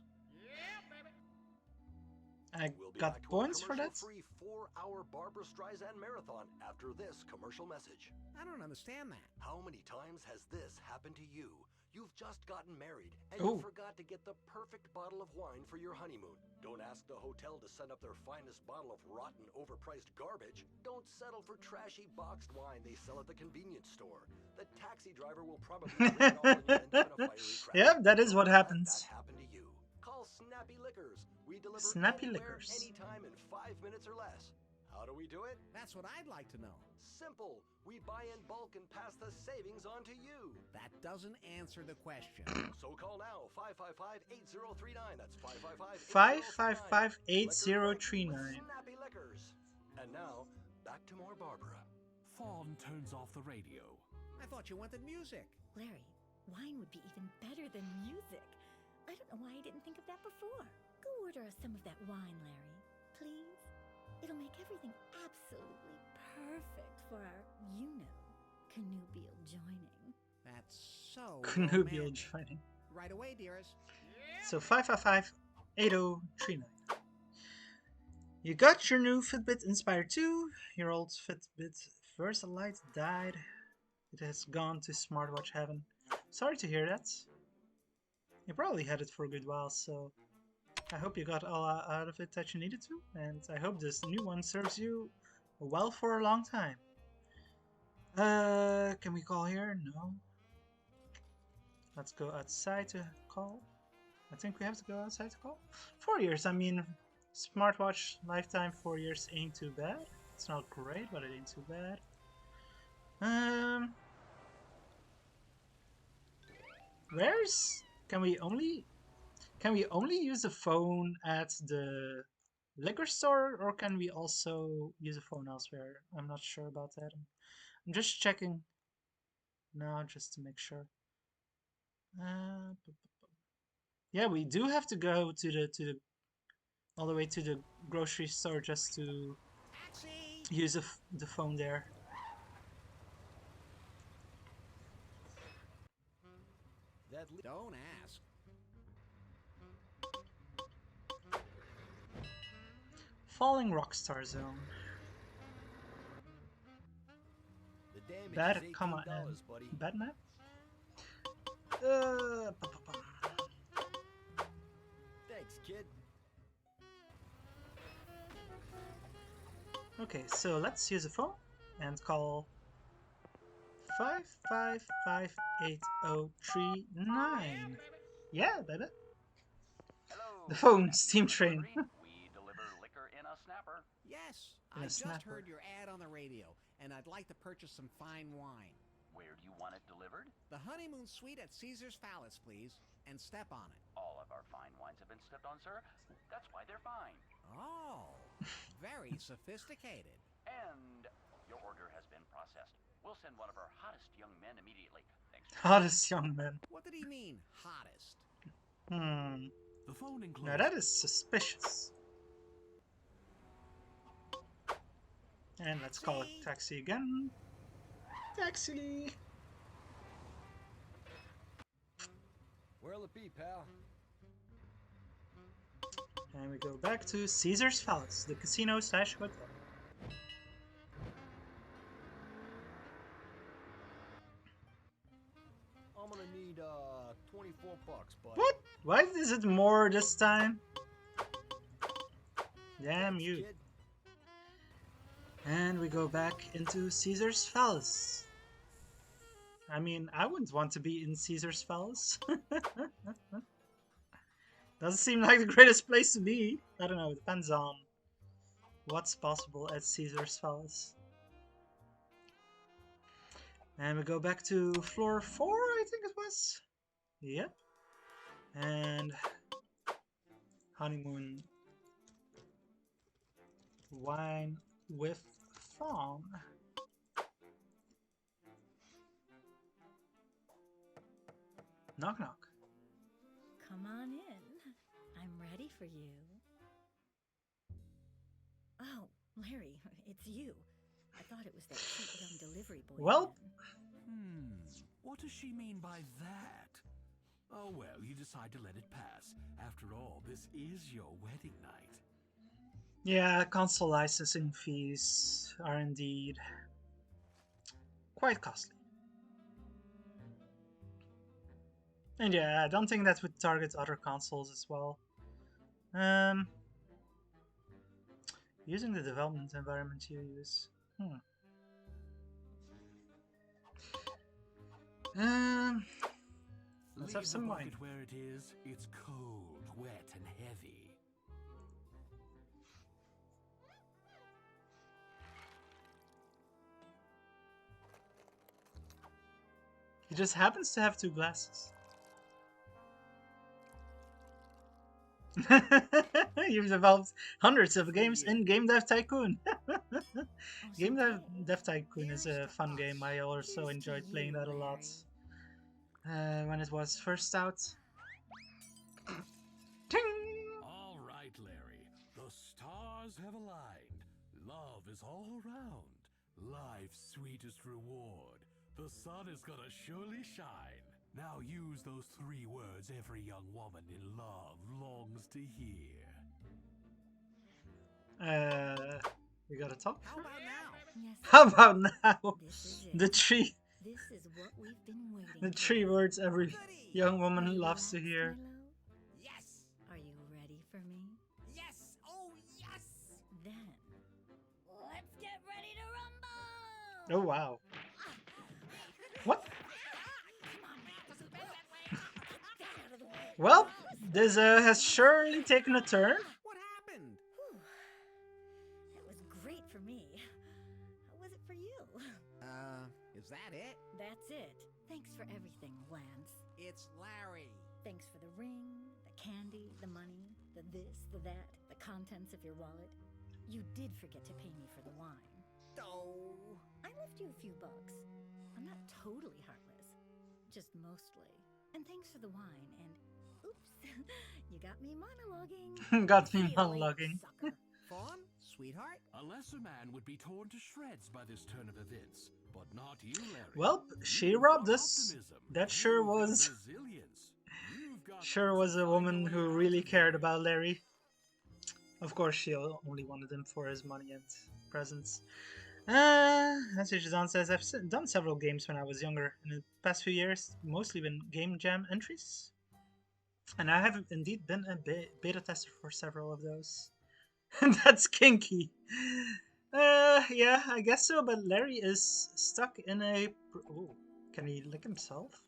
I We'll be got back to points a for that? commercial-free 4-hour Barbara Streisand marathon after this commercial message. I don't understand that. How many times has this happened to you? You've just gotten married, and Oh. you forgot to get the perfect bottle of wine for your honeymoon. Don't ask the hotel to send up their finest bottle of rotten, overpriced garbage. Don't settle for trashy boxed wine they sell at the convenience store. The taxi driver will probably drink it all and you'll end up in a fiery crash. Yeah, that is what Don't happens. let that happen to you. Call Snappy Liquors. We deliver Snappy anywhere, Liquors. anytime in 5 minutes or less. How do we do it? That's what I'd like to know. Simple. We buy in bulk and pass the savings on to you. That doesn't answer the question. So call now, 555-8039. That's 555-8039. Snappy Liquors. And now, back to more Barbara. Fawn turns off the radio. I thought you wanted music. Larry, wine would be even better than music. I don't know why I didn't think of that before. Go order us some of that wine, Larry. Please? It'll make everything absolutely perfect for our, connubial joining. That's so Connubial romantic. joining. Right away, dearest. So 555-8039. You got your new Fitbit Inspire 2. Your old Fitbit Versalite died. It has gone to smartwatch heaven. Sorry to hear that. You probably had it for a good while, so I hope you got all out of it that you needed to, and I hope this new one serves you well for a long time. Can we call here? No. Let's go outside to call. I think we have to go outside to call. 4 years, I mean, smartwatch lifetime 4 years ain't too bad. It's not great, but it ain't too bad. Where's... Can we only use the phone at the liquor store, or can we also use a phone elsewhere? I'm not sure about that. I'm just checking now just to make sure. Yeah, we do have to go to the all the way to the grocery store just to use the phone there. Don't ask. Falling Rockstar Zone. The damage Bad, is comma, $18, and buddy. bad map? Thanks, kid. Okay, so let's use a phone and call 555-8039. Yeah, baby. Hello. The phone, Snappy Steam Liquor Train. Delivery. We deliver liquor in a snapper. Yes, In a I just snapper. heard your ad on the radio, and I'd like to purchase some fine wine. Where do you want it delivered? The honeymoon suite at Caesar's Palace, please, and step on it. All of our fine wines have been stepped on, sir. That's why they're fine. Oh, very sophisticated. And your order has been processed. We'll send one of our hottest young men immediately. Thanks. Hottest young man. What did he mean, hottest? The phone includes... Now that is suspicious. And let's call it taxi again. Taxi! Where'll it be, pal? And we go back to Caesar's Palace, the casino slash hotel. I'm gonna need 24 bucks, buddy. What? Why is it more this time? Damn Thanks, you. kid. And we go back into Caesar's Palace. I mean, I wouldn't want to be in Caesar's Palace. Doesn't seem like the greatest place to be. I don't know, it depends on what's possible at Caesar's Palace. And we go back to floor 4, I think it was. Yep. And honeymoon wine with Fawn. Knock knock. Come on in. I'm ready for you. Oh, Larry, it's you. I thought it was that cute young delivery boy. Well, What does she mean by that? Oh well, you decide to let it pass. After all, this is your wedding night. yeah, console licensing fees are indeed quite costly. And yeah, I don't think that would target other consoles as well. Um, using the development environment you use. Um, let's have Leave some the wine. bucket where it is. It's cold, wet, and heavy. He just happens to have 2 glasses. You've developed hundreds of games in Game Dev Tycoon. Game Dev Tycoon is a fun game. I also enjoyed playing that a lot when it was first out. Ting! All right, Larry. The stars have aligned. Love is all around. Life's sweetest reward. The sun is gonna surely shine. Now use those 3 words every young woman in love longs to hear. We gotta talk. How about now? Yes. How about now? This is The it. 3 This is what we've been waiting the for. 3 words every young Are woman you loves to relaxed, hear. my love? Yes! Are you ready for me? Yes! Oh, yes! Then, let's get ready to rumble! Oh wow. What? Well, this has surely taken a turn. What happened? That was great for me. How was it for you? Is that it? That's it. Thanks for everything, Lance. It's Larry. Thanks for the ring, the candy, the money, the this, the that, the contents of your wallet. You did forget to pay me for the wine. Oh. I left you a few bucks. I'm not totally heartless. Just mostly. And thanks for the wine, and oops, you got me monologuing. Got me Fade away, monologuing. sucker. Fawn? Sweetheart? A lesser man would be torn to shreds by this turn of events, but not you, Larry. Well, she You've robbed got us. optimism. That sure You've got was resilience. You've got sure was a woman who really cared about Larry. Of course, she only wanted him for his money and presents. As John says, I've done several games when I was younger. In the past few years, mostly been game jam entries. And I have indeed been a beta tester for several of those. That's kinky. Yeah, I guess so, but Larry is stuck in a... Ooh, can he lick himself?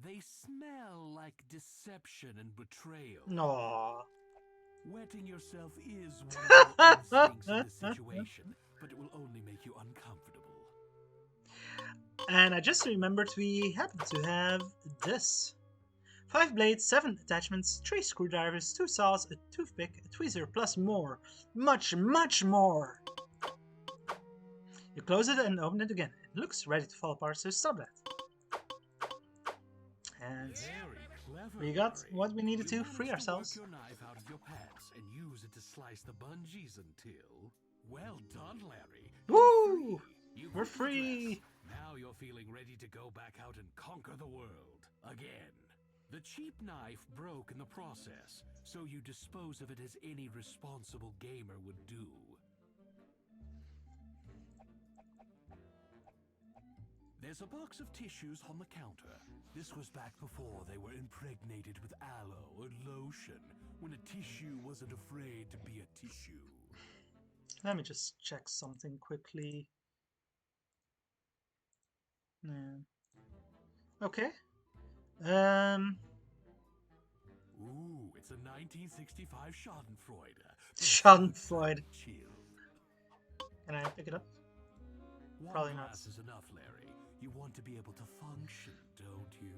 They smell like deception and betrayal. No. Wetting yourself is one of your instincts in this situation, but it will only make you uncomfortable. And I just remembered we happen to have this. 5 blades, 7 attachments, 3 screwdrivers, 2 saws, a toothpick, a tweezer, plus more. Much, much more. You close it and open it again. It looks ready to fall apart, so stop that. And we got what we needed to free ourselves. Work your knife out of your pants and use it to slice the bungees until... Well done, Larry. Woo! You're We're free! Now you're feeling ready to go back out and conquer the world. Again. The cheap knife broke in the process, so you dispose of it as any responsible gamer would do. There's a box of tissues on the counter. This was back before they were impregnated with aloe or lotion, when a tissue wasn't afraid to be a tissue. Let me just check something quickly. Okay. Ooh, it's a 1965 Schadenfreude. Schadenfreude. Chill. Can I pick it up? One Probably not. glass is enough, Larry. You want to be able to function, don't you?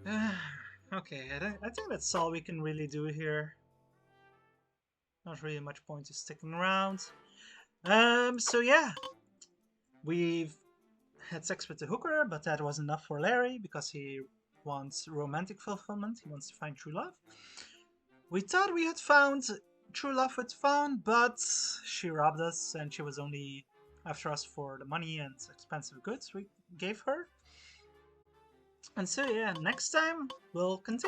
Okay, I think that's all we can really do here. Not really much point to sticking around. So yeah. We've had sex with the hooker, but that was enough for Larry because he wants romantic fulfillment. He wants to find true love. We thought we had found true love with Fawn, but she robbed us and she was only after us for the money and expensive goods we gave her. And so yeah, next time we'll continue.